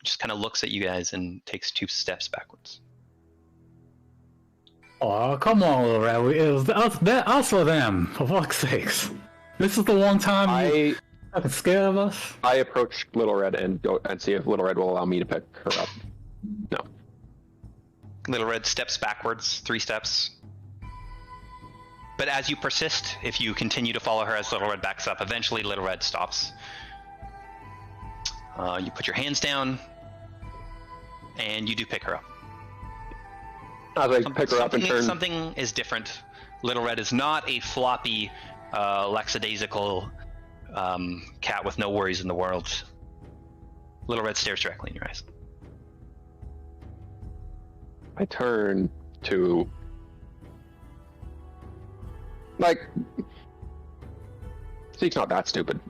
Just kind of looks at you guys and takes 2 steps backwards. Oh, come on, Little Red. It was us or them, for fuck's sakes. This is the one time you fucking scared of us. I approach Little Red and go and see if Little Red will allow me to pick her up. No. Little Red steps backwards 3 steps. But as you persist, if you continue to follow her as Little Red backs up, eventually Little Red stops. You put your hands down, and you do pick her up. As I pick her up and turn. Something is different. Little Red is not a floppy, lackadaisical cat with no worries in the world. Little Red stares directly in your eyes. I turn to, like, Zeke's not that stupid.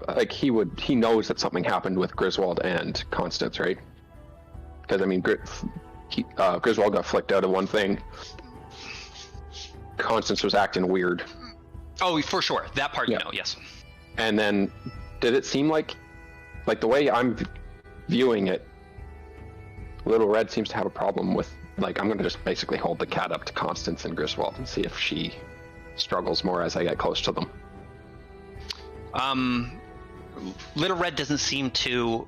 Like, he knows that something happened with Griswold and Constance, right? Because, I mean, Griswold got flicked out of one thing. Constance was acting weird. Oh, for sure. That part, you know, yes. And then, did it seem like the way I'm viewing it, Little Red seems to have a problem with, like, I'm going to just basically hold the cat up to Constance and Griswold and see if she struggles more as I get close to them. Little Red doesn't seem to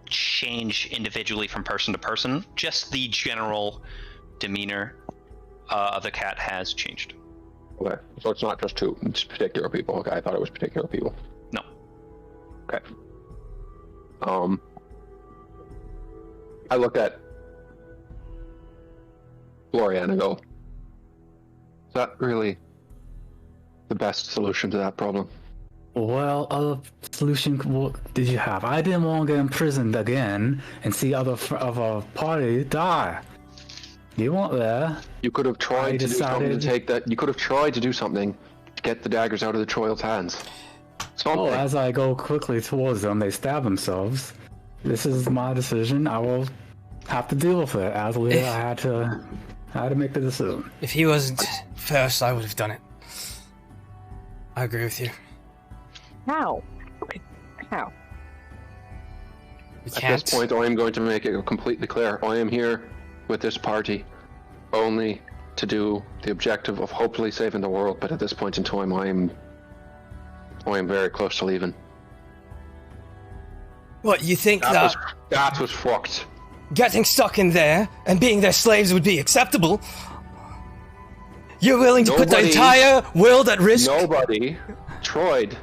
change individually from person to person. Just the general demeanor of the cat has changed. Okay, so it's not just particular people. Okay, I thought it was particular people. No. Okay. I look at Gloria and I go, is that really the best solution to that problem? Well, other solution what did you have? I didn't want to get imprisoned again and see other of a party die. You weren't there. You could have tried to do something to take that. You could have tried to do something to get the daggers out of the Troil's hands. Something. Oh, as I go quickly towards them, they stab themselves. This is my decision. I will have to deal with it. As leader, I had to make the decision. If he wasn't first, I would have done it. I agree with you. How? How? We At can't. this point, I am going to make it completely clear. I am here with this party only to do the objective of hopefully saving the world, but at this point in time, I am very close to leaving. What, you think that was fucked. getting stuck in there and being their slaves would be acceptable? You're willing to put the entire world at risk? Nobody tried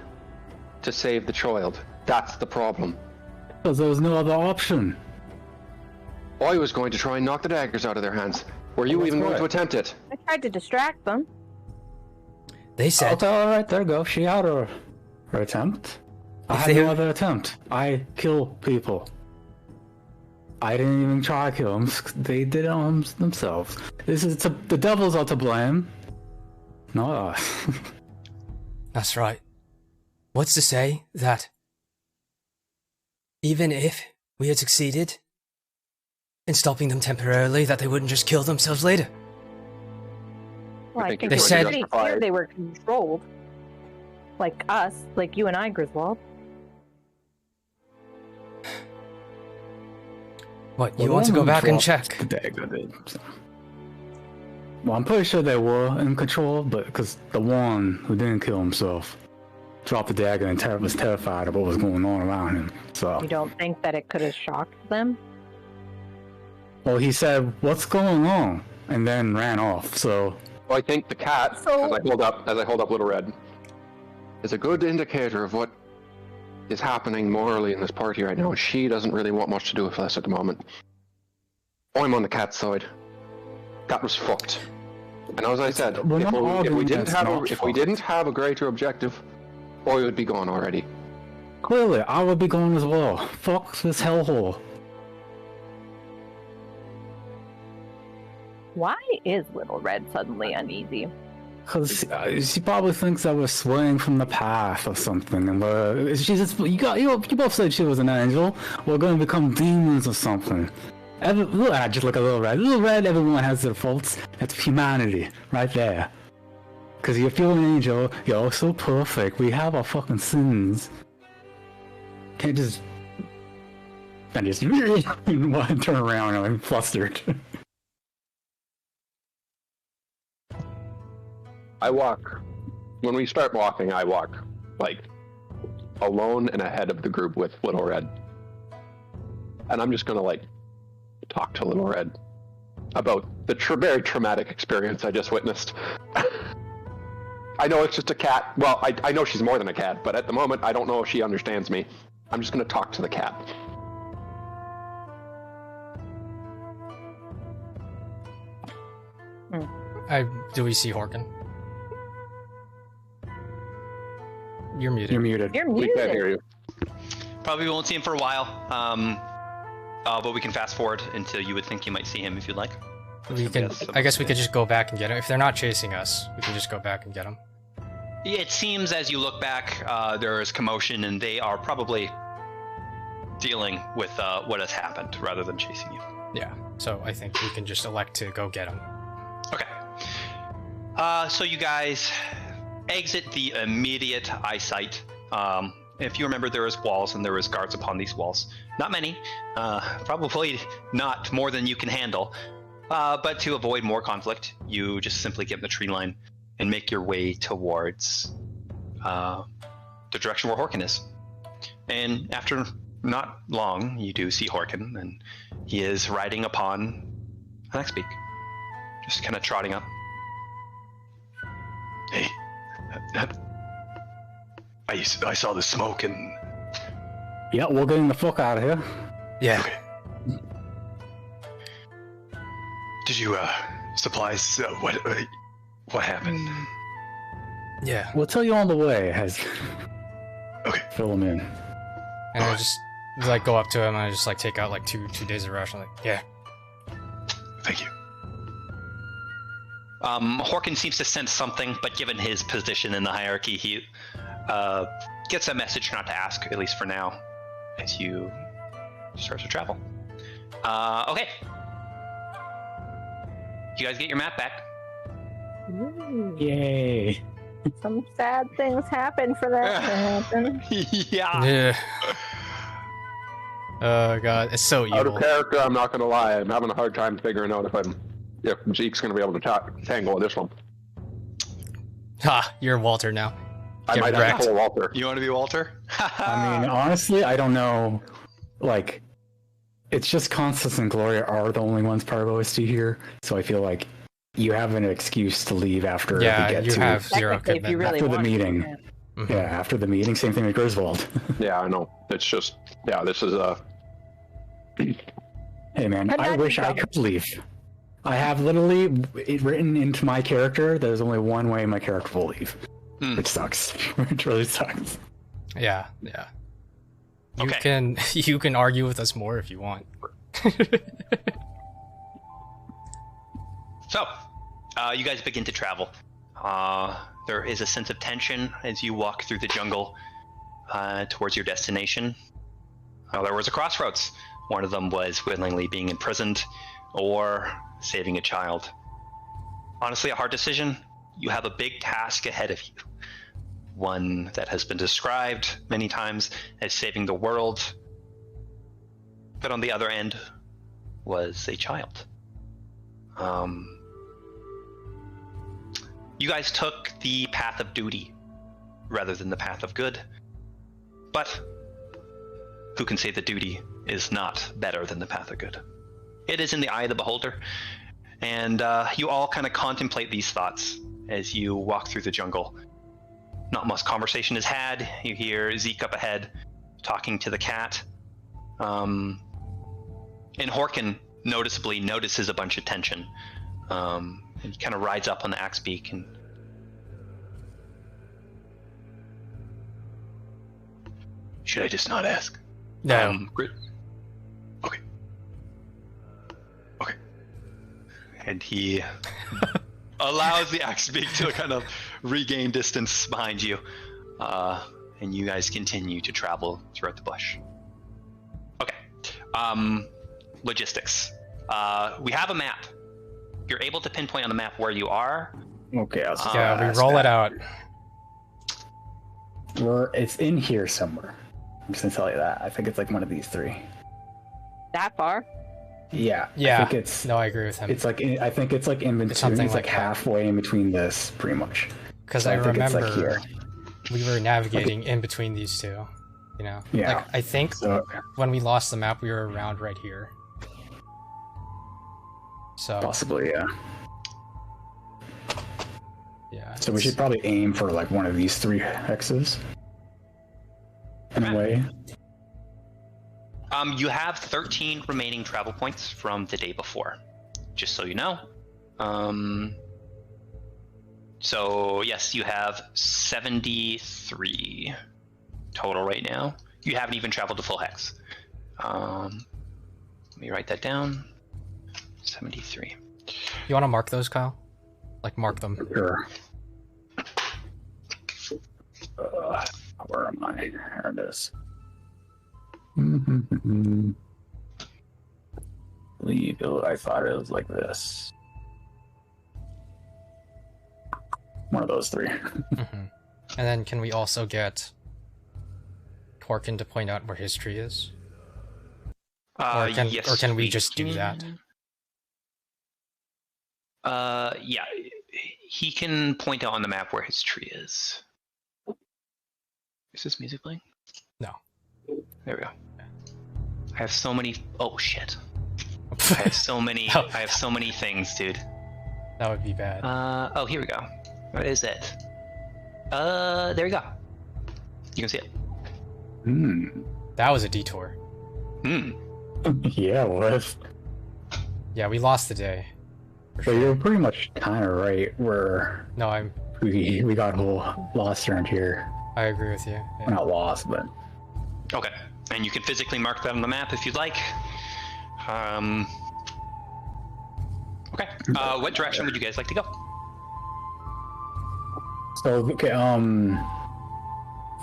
to save the child. That's the problem. Because there was no other option. I was going to try and knock the daggers out of their hands. Were you even going to attempt it? I tried to distract them. They said... All right, there you go. She had her attempt. I had no other attempt. I kill people. I didn't even try to kill them. They did it themselves. The devils are to blame. Not us. That's right. What's to say that even if we had succeeded in stopping them temporarily, that they wouldn't just kill themselves later? Well, I think they said pretty clear they were controlled. Like us, like you and I, Griswold. What, you want to go back and check? Well, I'm pretty sure they were in control, but because the one who didn't kill himself dropped the dagger and was terrified of what was going on around him. So you don't think that it could have shocked them? Well, he said, "What's going on?" and then ran off. So well, I think the cat, as I hold up Little Red, is a good indicator of what is happening morally in this party right now. She doesn't really want much to do with us at the moment. I'm on the cat's side. That was fucked. And as I said, if we didn't have a greater objective, I would be gone already. Clearly, I would be gone as well. Fuck this hellhole. Why is Little Red suddenly uneasy? Because she probably thinks I was swaying from the path or something, and she just you both said she was an angel. We're going to become demons or something. Just look at Little Red. Little Red, everyone has their faults. That's humanity, right there. Because if you're an angel, you're so perfect. We have our fucking sins. Can't just... I just turn around and I'm flustered. I walk. When we start walking, I walk, like, alone and ahead of the group with Little Red. And I'm just gonna, like, talk to Little Red about the very traumatic experience I just witnessed. I know it's just a cat. Well, I know she's more than a cat, but at the moment, I don't know if she understands me. I'm just gonna talk to the cat. Do we see Horkin? You're muted. You're muted. You're We muted. can't hear you. Probably won't see him for a while. But we can fast forward until you would think you might see him if you'd like. We can. I guess we could just go back and get him. If they're not chasing us, we can just go back and get him. It seems as you look back, there is commotion, and they are probably dealing with what has happened rather than chasing you. Yeah. So I think we can just elect to go get him. Okay. So you guys exit the immediate eyesight. If you remember, there is walls and there is guards upon these walls. Not many, probably not more than you can handle. But to avoid more conflict, you just simply get in the tree line and make your way towards the direction where Horkin is. And after not long, you do see Horkin, and he is riding upon an Axbeak, just kind of trotting up. Hey, I saw the smoke and... Yeah, we're getting the fuck out of here. Yeah. Okay. Did you, supplies, what happened? Yeah. We'll tell you on the way. Okay. Fill them in. And I just like go up to him and I just like take out like two days of ration. Like, yeah. Thank you. Horkin seems to sense something, but given his position in the hierarchy, he gets a message not to ask, at least for now, as you start to travel. Okay. You guys get your map back. Ooh, Yay. some sad things happen for that to happen. Yeah. Yeah. Oh god, it's so Out evil. of character, I'm not gonna lie. I'm having a hard time figuring out if Zeke's gonna be able to tangle with this one. Ha! You're Walter now. I Get might have wrecked. to pull Walter. You want to be Walter? I mean, honestly, I don't know. Like, it's just Constance and Gloria are the only ones part of OST here, so I feel like you have an excuse to leave after we Yeah, get you to have zero Technically, if you commitment. really After the want to, meeting. yeah. Mhm. Yeah, after the meeting, same thing with Griswold. Yeah, I know. It's just, yeah, this is a. Hey man, But I not wish I yourself. could leave. I have literally it written into my character. There's only one way my character will leave, Hmm. which sucks. Which really sucks. Yeah, yeah. You Okay. you can argue with us more if you want. So, you guys begin to travel. There is a sense of tension as you walk through the jungle towards your destination. There was a crossroads. One of them was willingly being imprisoned or saving a child. Honestly, a hard decision. You have a big task ahead of you. One that has been described many times as saving the world. But on the other end was a child. You guys took the path of duty rather than the path of good. But who can say the duty is not better than the path of good? It is in the eye of the beholder. And you all kind of contemplate these thoughts as you walk through the jungle. Not much conversation is had. You hear Zeke up ahead talking to the cat. And Horkin noticeably notices a bunch of tension. And he kind of rides up on the Axbeak and... Should I just not ask? No. Great. Okay. Okay. And he allows the Axbeak to kind of regain distance behind you. And you guys continue to travel throughout the bush. Okay. Logistics. We have a map. You're able to pinpoint on the map where you are. Okay, I'll Yeah, we roll it out. It's in here somewhere. I'm just gonna tell you that. I think it's like one of these three. That far? Yeah. Yeah. I think it's. No, I agree with him. It's like I think it's like in between. something It's like like that. halfway in between this, pretty much. Because So I think it's remember like here. we were navigating in between these two. You know? Yeah. Like, I think So when we lost the map, we were around right here. So, possibly, yeah. yeah. So we it's- should probably aim for like one of these three hexes. In a way. You have 13 remaining travel points from the day before. Just so you know. So yes, you have 73 total right now. You haven't even traveled to full hex. Let me write that down. 73. You want to mark those, Kyle? Like, mark them. Sure. Where am I? There it is. Legal. I thought it was like this. One of those three. And then can we also get Porkin to point out where his tree is? Yes, or can we just do that? Yeah, he can point out on the map where his tree is. Is this music playing? No. There we go. I have so many. Oh shit! I have so many. Oh. I have so many things, dude. That would be bad. Oh, here we go. What is it? There we go. You can see it. That was a detour. Yeah, it was. Yeah, we lost the day. So you're pretty much kind of right where No, we got lost around here. I agree with you. Yeah. Well, not lost, but Okay, and you can physically mark that on the map if you'd like. Okay. What direction would you guys like to go? so okay.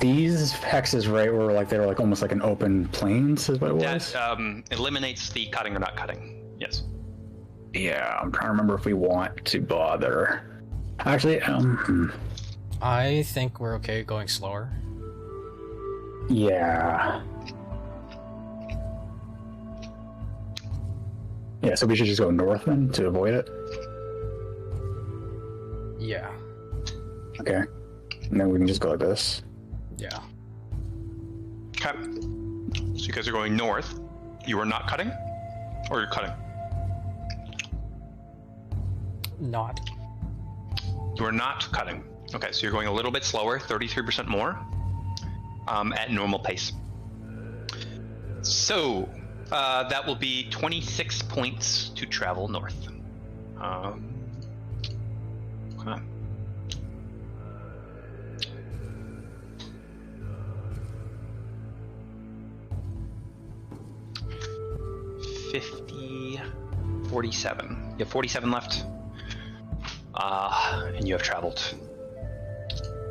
These hexes, right, were like they were like almost like an open plains, is what it was. That eliminates the cutting or not cutting. Yes. Yeah, I'm trying to remember if we want to bother. Actually, I think we're okay going slower. yeah. Yeah, so we should just go north then to avoid it. Yeah. Okay. And then we can just go like this. Yeah. Okay. So you guys are going north. You are not cutting? Or you're cutting? Not. You are not cutting. Okay, so you're going a little bit slower, 33% more, at normal pace. So, that will be 26 points to travel north. Okay. 50, 47. You have 47 left. And you have traveled.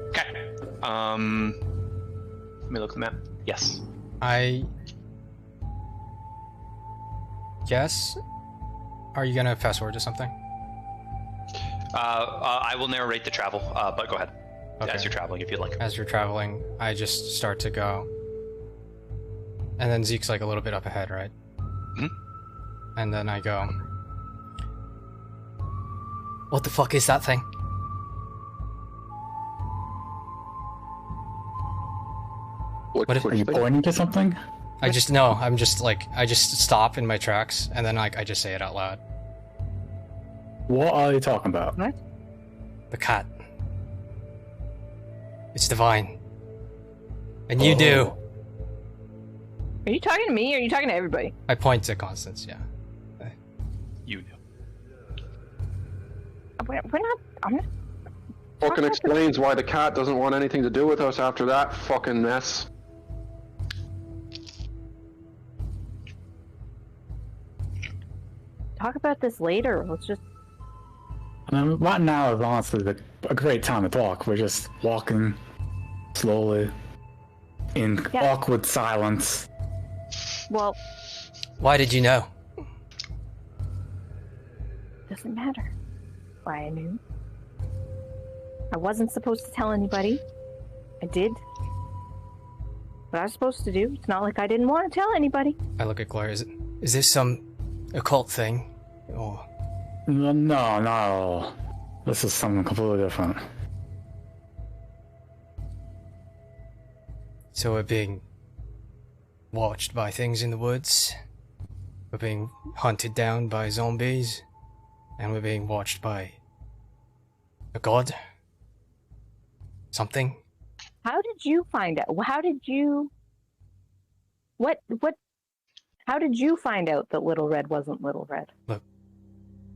Okay. Let me look at the map. Yes. I guess. Are you gonna fast forward to something? I will narrate the travel, but go ahead. Okay. As you're traveling, if you'd like. As you're traveling, I just start to go. And then Zeke's like a little bit up ahead, right? Mhm. And then I go. What the fuck is that thing? What if- Are you pointing to something? I'm just stop in my tracks and then like I just say it out loud. What are you talking about? The cat. It's divine. And you do. Are you talking to me or are you talking to everybody? I point to Constance, yeah. You do. We're not. I'm not. Fucking explains why the cat doesn't want anything to do with us after that fucking mess. Talk about this later. Let's just. Right now is honestly a great time to talk. We're just walking slowly in Yeah. awkward silence. Well, Why did you know? doesn't matter. Why I knew. I wasn't supposed to tell anybody. I did what I was supposed to do. It's not like I didn't want to tell anybody. I look at Gloria. Is this some occult thing? Or No, not at all. This is something completely different. so we're being watched by things in the woods. We're being hunted down by zombies. And we're being watched by a god? Something? How did you find out? How did you? What? How did you find out that Little Red wasn't Little Red?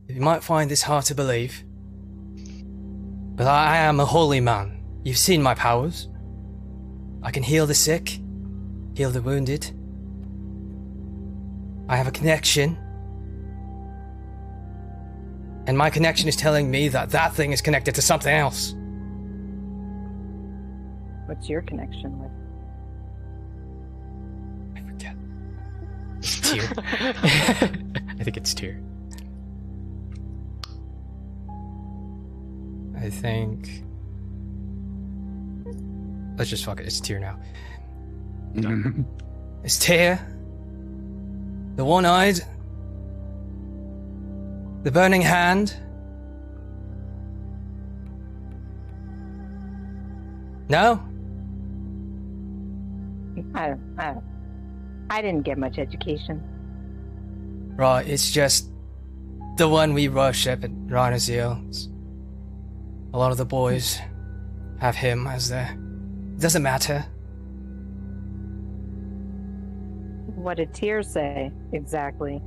You might find this hard to believe, But I am a holy man. You've seen my powers. I can heal the sick, heal the wounded. I have a connection. And my connection is telling me that that thing is connected to something else. What's your connection with? I forget. It's Tyr. I think it's Tyr. I think... Let's just fuck it. It's Tyr now. It's Tyr. The one-eyed. The burning hand. No? I didn't get much education. Right, it's just the one we worship at Rhinozeal. A lot of the boys have him as their... It doesn't matter. What did Tyr say, exactly?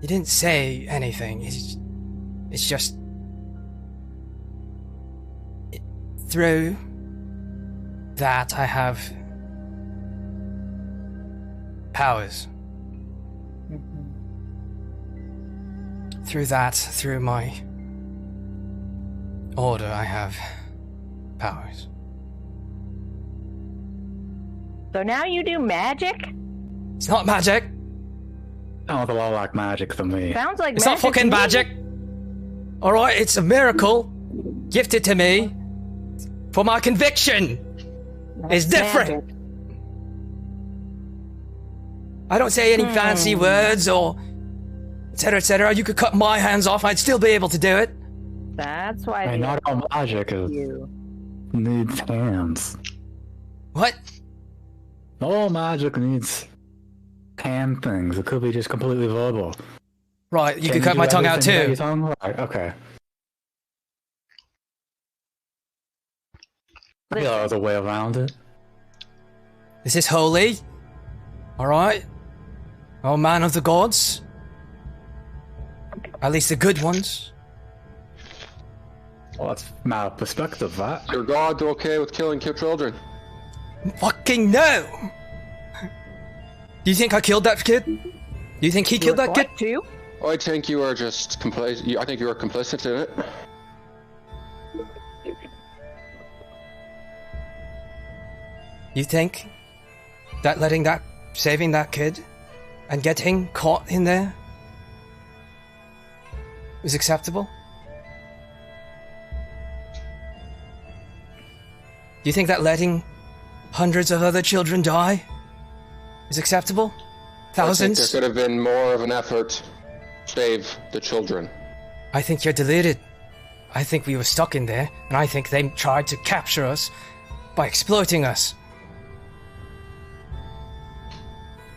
He didn't say anything. It's just... Through that, I have... powers. Through that, through my... order, I have... powers. So now you do magic? It's not magic! Sounds a lot like magic to me. Sounds like It's magic not fucking to me. magic! Alright, it's a miracle gifted to me for my conviction! It's different! Magic. I don't say any fancy words or etc. etc. You could cut my hands off, I'd still be able to do it. That's why I mean, they not all magic is you. needs hands. What? All magic needs hand things. It could be just completely verbal. Right, you Can could cut do my tongue out everything with too. your tongue? Right, okay. I feel there's a way around it. This is holy. Alright? Oh, man of the gods. At least the good ones. Well, that's my perspective, that. Your God's okay with killing children? Fucking no! Do you think I killed that kid? Do you think he killed that kid? What, too? I think you were just I think you were complicit in it. You think that saving that kid and getting caught in there is acceptable? Do you think that letting hundreds of other children die is acceptable? Thousands? I think there could have been more of an effort to save the children. I think you're deluded. I think we were stuck in there, and I think they tried to capture us by exploiting us.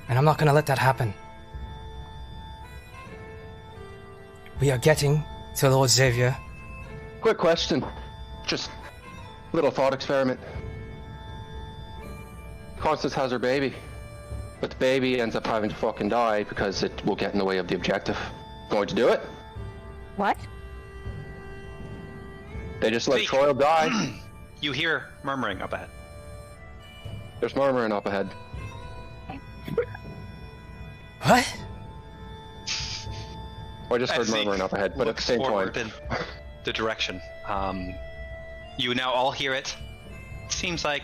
And I'm not gonna let that happen. We are getting to Lord Xavier. Quick question. Just little thought experiment. Constance has her baby, but the baby ends up having to fucking die because it will get in the way of the objective. Going to do it? What? They just let Speak. Troil die. You hear murmuring up ahead. There's murmuring up ahead. What? I just heard As he murmuring up ahead, but at the looks same forward time. in the direction. You now all hear it. Seems like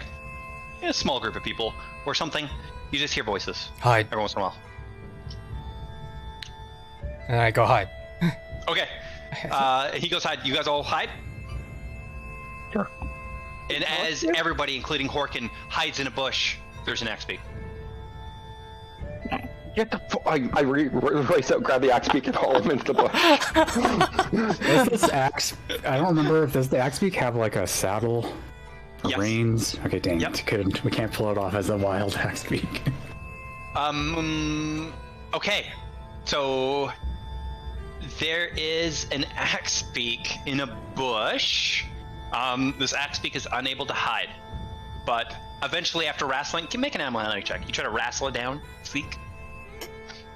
a small group of people or something. You just hear voices Hide. every once in a while. And I go hide. Okay. He goes hide. You guys all hide? Sure. And as everybody, including Horkin, hides in a bush, there's an axe beak. Get the I race out, grab the axe beak, and haul him into the bush. Does this axe... I don't remember, does the axe beak have like a saddle? Or Yes. reins? Okay, dang Yep. it. We can't pull it off as a wild axe beak. Okay. So there is an axe beak in a bush. This axe beak is unable to hide, but eventually, after wrestling, can you make an animal handling check? You try to wrestle it down, Seek.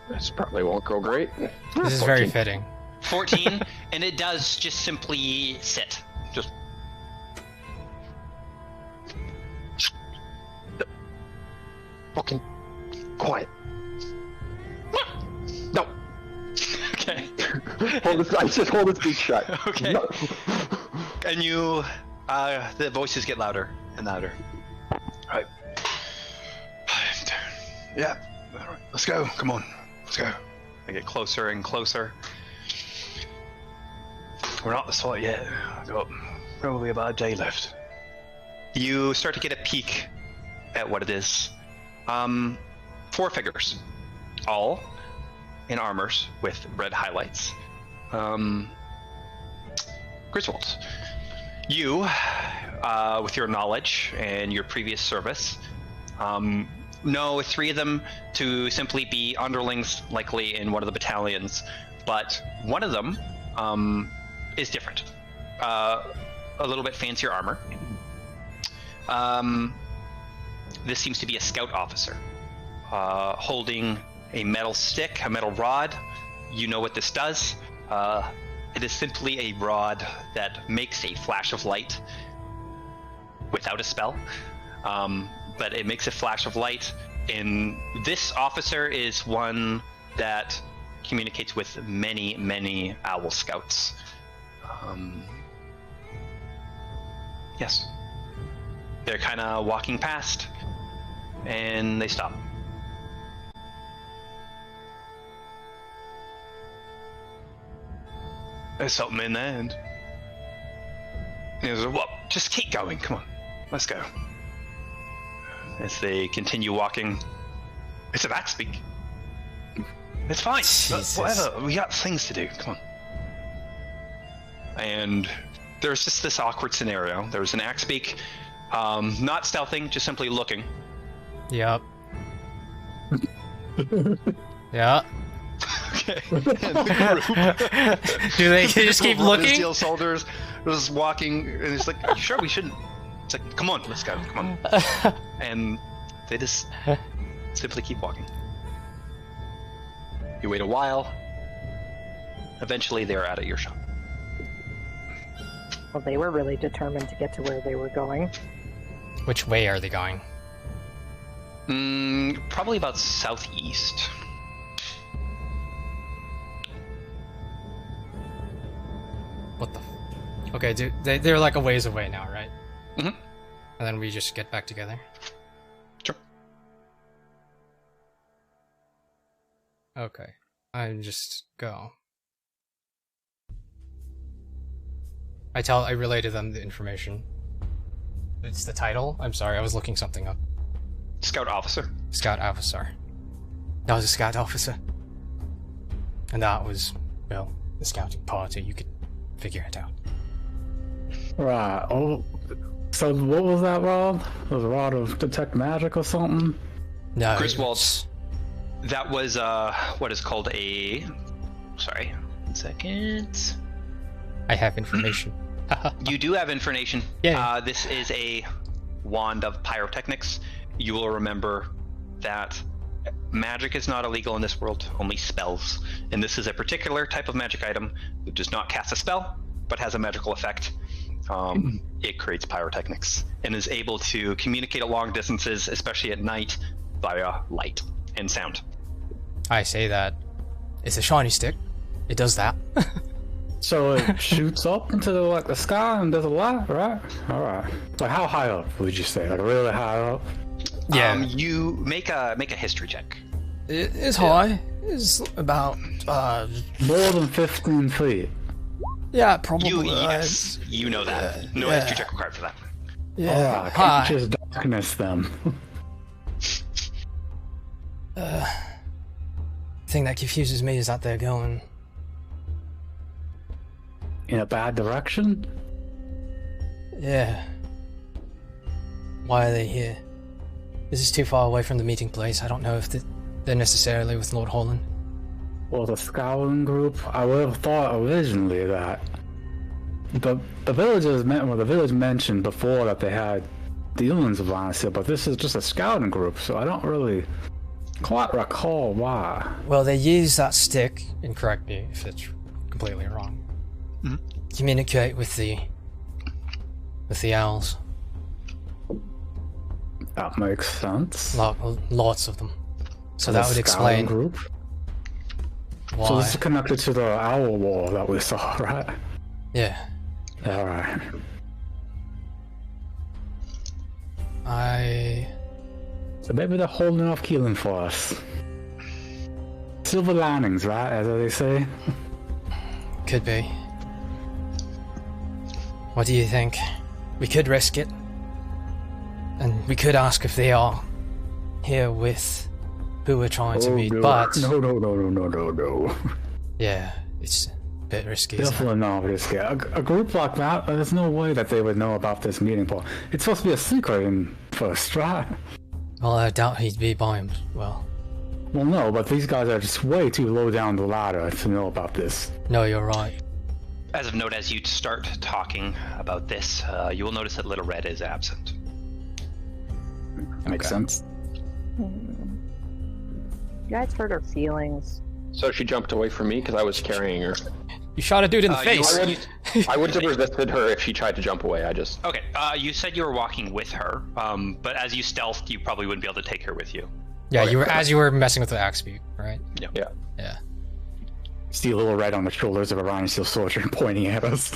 This probably won't go great. This is very fitting. 14, and it does just simply sit. Just. Fucking quiet. No. Okay. I just hold his beak shut. Okay. No. And you, the voices get louder and louder. Right. Yeah. All right. Let's go. Come on. Let's go. They get closer and closer. We're not the spot yet. I've got probably about a day left. You start to get a peek at what it is. 4 figures, all in armors with red highlights. Griswold, you, with your knowledge and your previous service, know 3 of them to simply be underlings, likely in one of the battalions, but one of them is different. A little bit fancier armor. This seems to be a scout officer, holding a metal stick, a metal rod. You know what this does. It is simply a rod that makes a flash of light without a spell. But it makes a flash of light, and this officer is one that communicates with many, many owl scouts. Yes. They're kind of walking past, and they stop. There's something in there, and he goes, "Well, just keep going. Come on, let's go." As they continue walking, it's a back speak. It's fine. Jesus. Whatever. We got things to do. Come on. And there's just this awkward scenario. There's an axe beak, not stealthing, just simply looking. Yep. Yeah. Okay. Do they just keep looking? Steel soldiers was walking, and it's like, "Are you sure we shouldn't?" It's like, "Come on, let's go. Come on." And they just simply keep walking. You wait a while. Eventually, they're out of earshot. Well, they were really determined to get to where they were going. Which way are they going? Probably about southeast. What the? Okay, they're like a ways away now, right? Mm-hmm. And then we just get back together. Sure. Okay, I just go. I relay to them the information. It's the title. I'm sorry, I was looking something up. Scout officer. Scout officer. That was a scout officer. And that was, well, the scouting party. You could figure it out. Right. Oh, so what was that rod? It was a rod of detect magic or something? No, Griswold. it's- That was what is called a. Sorry, 1 second. I have information. You do have information. Yeah. This is a wand of pyrotechnics. You will remember that magic is not illegal in this world, only spells. And this is a particular type of magic item that does not cast a spell, but has a magical effect. It creates pyrotechnics and is able to communicate at long distances, especially at night, via light and sound. I say that. It's a shiny stick. It does that. So it shoots up into the sky and does a lot, right? All right. Like how high up would you say? Like really high up? Yeah. You make a history check. It's high. It's about, More than 15 feet. yeah, probably. Yes, you know that. No history check required for that. Yeah, All right. high. Can't just darkness them. Thing that confuses me is that they're going. In a bad direction? Yeah. Why are they here? This is too far away from the meeting place. I don't know if they're necessarily with Lord Holland. Well, the scouting group, I would have thought originally that the village mentioned before that they had dealings with Lannister, but this is just a scouting group, so I don't really quite recall why. Well, they use that stick, and correct me if it's completely wrong. Mhm. Communicate with the owls. That makes sense. Lots of them. So The that would scouting explain group. why. So this is connected to the owl wall that we saw, right? Yeah. All right. So maybe they're holding off Keelan for us. Silver linings, right? As they say. Could be. What do you think? We could risk it. And we could ask if they are here with who we're trying to meet, no. but... No. Yeah, it's a bit risky, isn't it? Definitely not risky. A group like that, there's no way that they would know about this meeting point. It's supposed to be a secret in first, right? Well, I doubt he'd be by him. Well, no, but these guys are just way too low down the ladder to know about this. no, you're right. As of note, as you start talking about this, you will notice that Little Red is absent. Makes sense. You guys hurt her feelings. So she jumped away from me because I was carrying her. You shot a dude in the face. I would have resisted her if she tried to jump away. Okay, you said you were walking with her, but as you stealthed, you probably wouldn't be able to take her with you. Yeah, Okay. you were messing with the axe beak, right? Yeah. Yeah. See a little red on the shoulders of a Rhino Steel soldier pointing at us.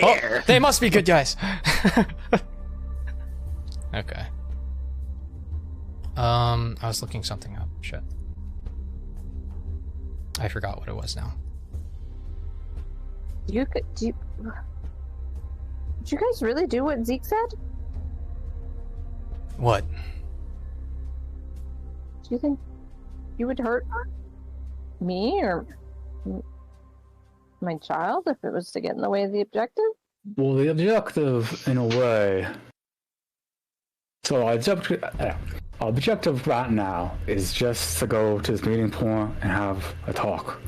Oh, they must be good guys. Okay. I was looking something up. Shit. I forgot what it was now. Did you guys really do what Zeke said? What? Do you think you would hurt me or my child if it was to get in the way of the objective? Well, the objective, in a way. So our objective right now is just to go to this meeting point and have a talk.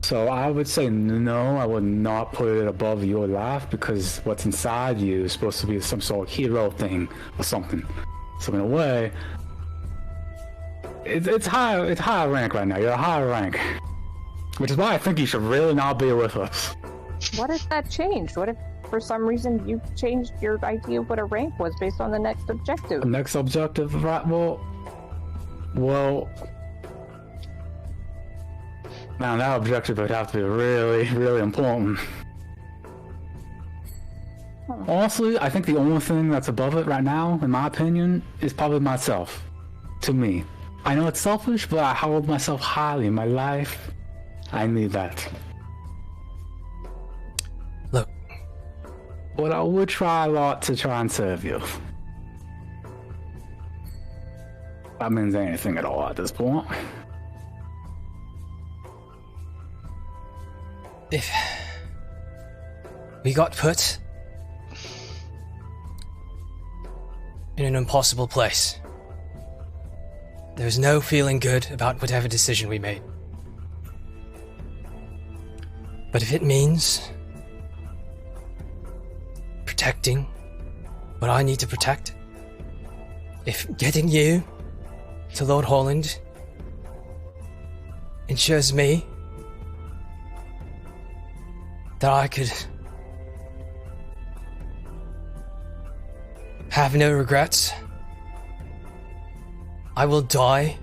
So I would say no, I would not put it above your life because what's inside you is supposed to be some sort of hero thing or something. So in a way, it's high rank right now. You're a high rank, which is why I think you should really not be with us. What if that changed? What if for some reason you changed your idea of what a rank was based on the next objective? The next objective, right? Well. Now that objective would have to be really, really important. Honestly, I think the only thing that's above it right now, in my opinion, is probably myself. To me. I know it's selfish, but I hold myself highly in my life. I need that. Look. But I would try a lot to try and serve you. That means anything at all at this point. If we got put in an impossible place, there's no feeling good about whatever decision we made. But if it means protecting what I need to protect, if getting you to Lord Holland ensures me that I could have no regrets, I will die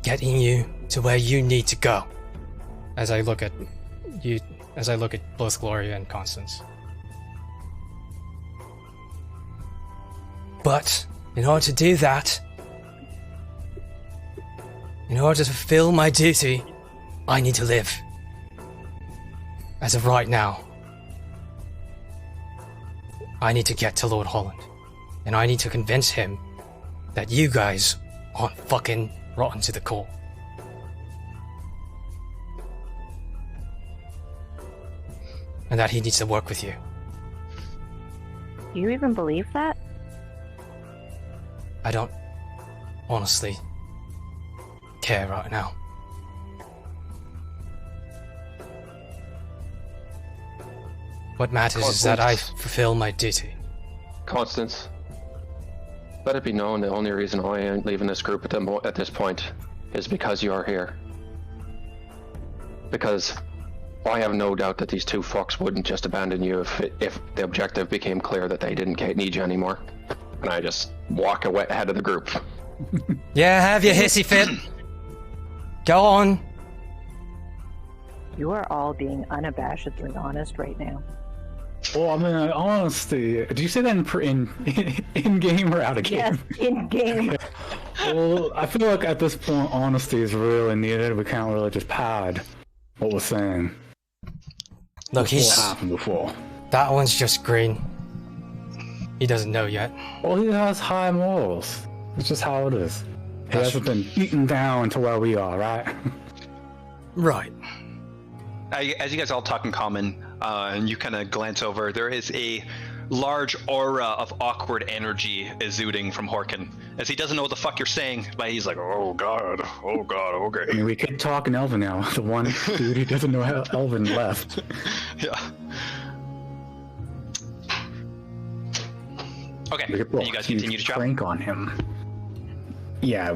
getting you to where you need to go. As I look at you, as I look at both Gloria and Constance. But in order to do that, in order to fulfill my duty, I need to live. As of right now, I need to get to Lord Holland, and I need to convince him that you guys aren't fucking rotten to the core. And that he needs to work with you. Do you even believe that? I don't honestly care right now. What matters is that I fulfill my duty. Constance, let it be known the only reason I am leaving this group at this point is because you are here. Because I have no doubt that these two fucks wouldn't just abandon you if the objective became clear that they didn't need you anymore. And I just walk away ahead of the group. Yeah, have your hissy fit. Go on. You are all being unabashedly honest right now. Well, I mean, honestly, did you say that in game or out of game? Yes, in game. Well, I feel like at this point, honesty is really needed. We can't really just pad what we're saying. Look, What happened before? that one's just green. He doesn't know yet. Well, he has high morals. It's just how it is. He hasn't been beaten down to where we are, right? Right. As you guys all talk in common, and you kind of glance over, there is a large aura of awkward energy exuding from Horkin, as he doesn't know what the fuck you're saying, but he's like, oh god, okay. I mean, we could talk in Elven now. The one dude who doesn't know how Elven left. Yeah. Okay, We could and you guys continue to travel? crank on him. Yeah,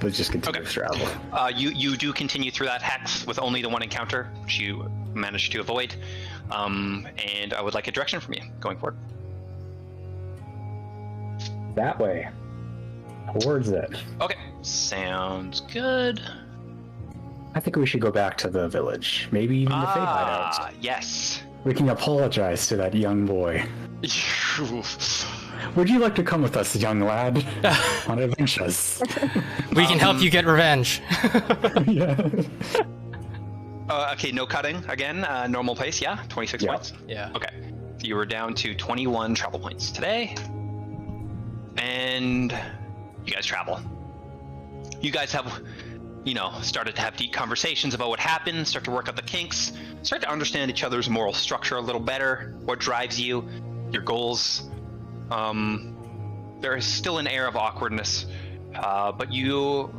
let's just continue to travel. You do continue through that hex with only the one encounter, which you managed to avoid. And I would like a direction from you going forward. That way. Towards it. Okay, sounds good. I think we should go back to the village. Maybe even the Fey hideout. Yes. We can apologize to that young boy. Would you like to come with us, young lad, on adventures? We can help you get revenge. Yeah. Okay, no cutting again. Normal pace, yeah. 26 Yeah. points. Yeah. Okay, so you were down to 21 travel points today, and you guys travel. You guys have, started to have deep conversations about what happened. Start to work out the kinks. Start to understand each other's moral structure a little better. What drives you, your goals. There is still an air of awkwardness, but you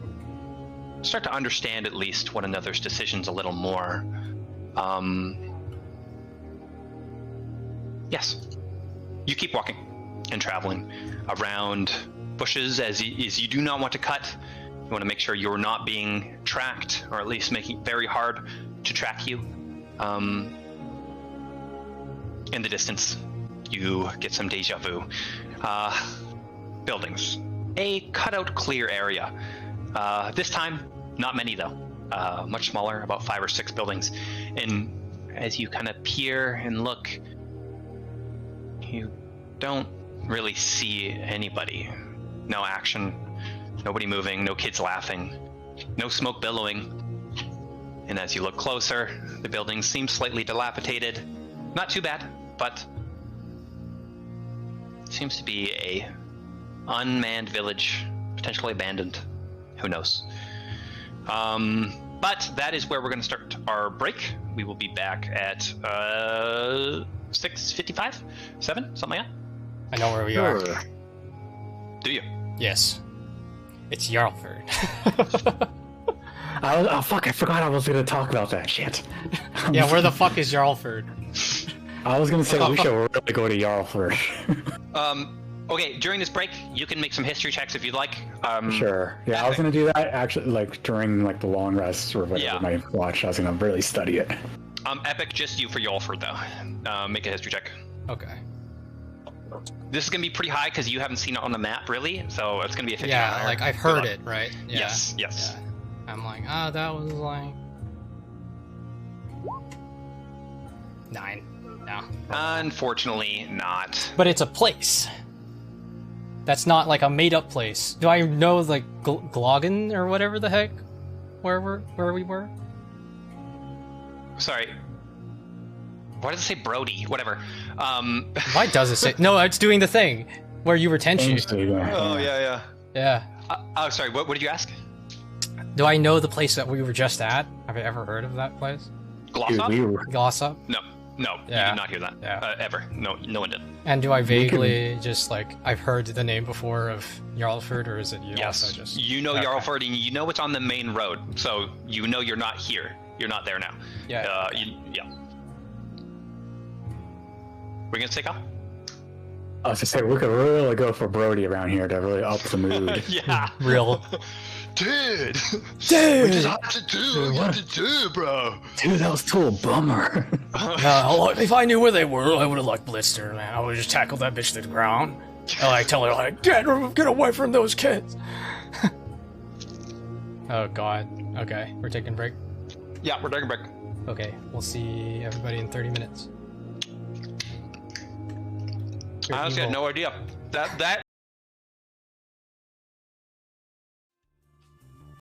start to understand at least one another's decisions a little more. Yes. You keep walking and traveling around bushes as you do not want to cut. You want to make sure you're not being tracked, or at least making it very hard to track you. In the distance, you get some deja vu. Buildings. A cutout clear area. This time, not many though. Much smaller, about 5 or 6 buildings. And as you kind of peer and look, you don't really see anybody. No action, nobody moving, no kids laughing, no smoke billowing. And as you look closer, the building seems slightly dilapidated. Not too bad, but seems to be a unmanned village, potentially abandoned. Who knows? But that is where we're going to start our break. We will be back at 6:55, 7, something like that. I know where we are. Do you? Yes. It's Jarlford. Fuck, I forgot I was going to talk about that shit. Yeah, where the fuck is Jarlford? I was going to say we should really go to Jarlford. Okay, during this break, you can make some history checks if you'd like. Sure. Yeah, I was going to do that actually, during the long rest or whatever my watch. I was going to really study it. Epic, just you for Jarlford though. Make a history check. Okay. This is gonna be pretty high because you haven't seen it on the map, really. So it's gonna be a 50. Yeah, I've heard it, right? Yeah. Yes. Yeah. I'm like, that was 9. No. Unfortunately, not. But it's a place. That's not a made-up place. Do I know Gloggen or whatever the heck? Where we were? Sorry. Why does it say Brody? Whatever. Why does it say? No, it's doing the thing where you were Tenchi. Oh yeah. Yeah. Oh, sorry. What did you ask? Do I know the place that we were just at? Have you ever heard of that place? Glossop? Glossop? No, Yeah. you did not hear that. Yeah. Ever. No one did. And do I vaguely just I've heard the name before of Jarlford, or is it you Yes. also just? You know Okay. Jarlford, and you know it's on the main road, so you know you're not here. You're not there now. Yeah. Yeah. We're gonna take off. I was to say we could really go for Brody around here to really up the mood. Yeah. Real. Dude! Dude! We just have to do what you have to do, bro! Dude, that was total bummer. No, if I knew where they were, I would have like blitzed her, man. I would have just tackled that bitch to the ground. And like tell her like, get away from those kids. Oh god. Okay, we're taking a break. Yeah, we're taking a break. Okay, we'll see everybody in 30 minutes. I honestly had no idea. That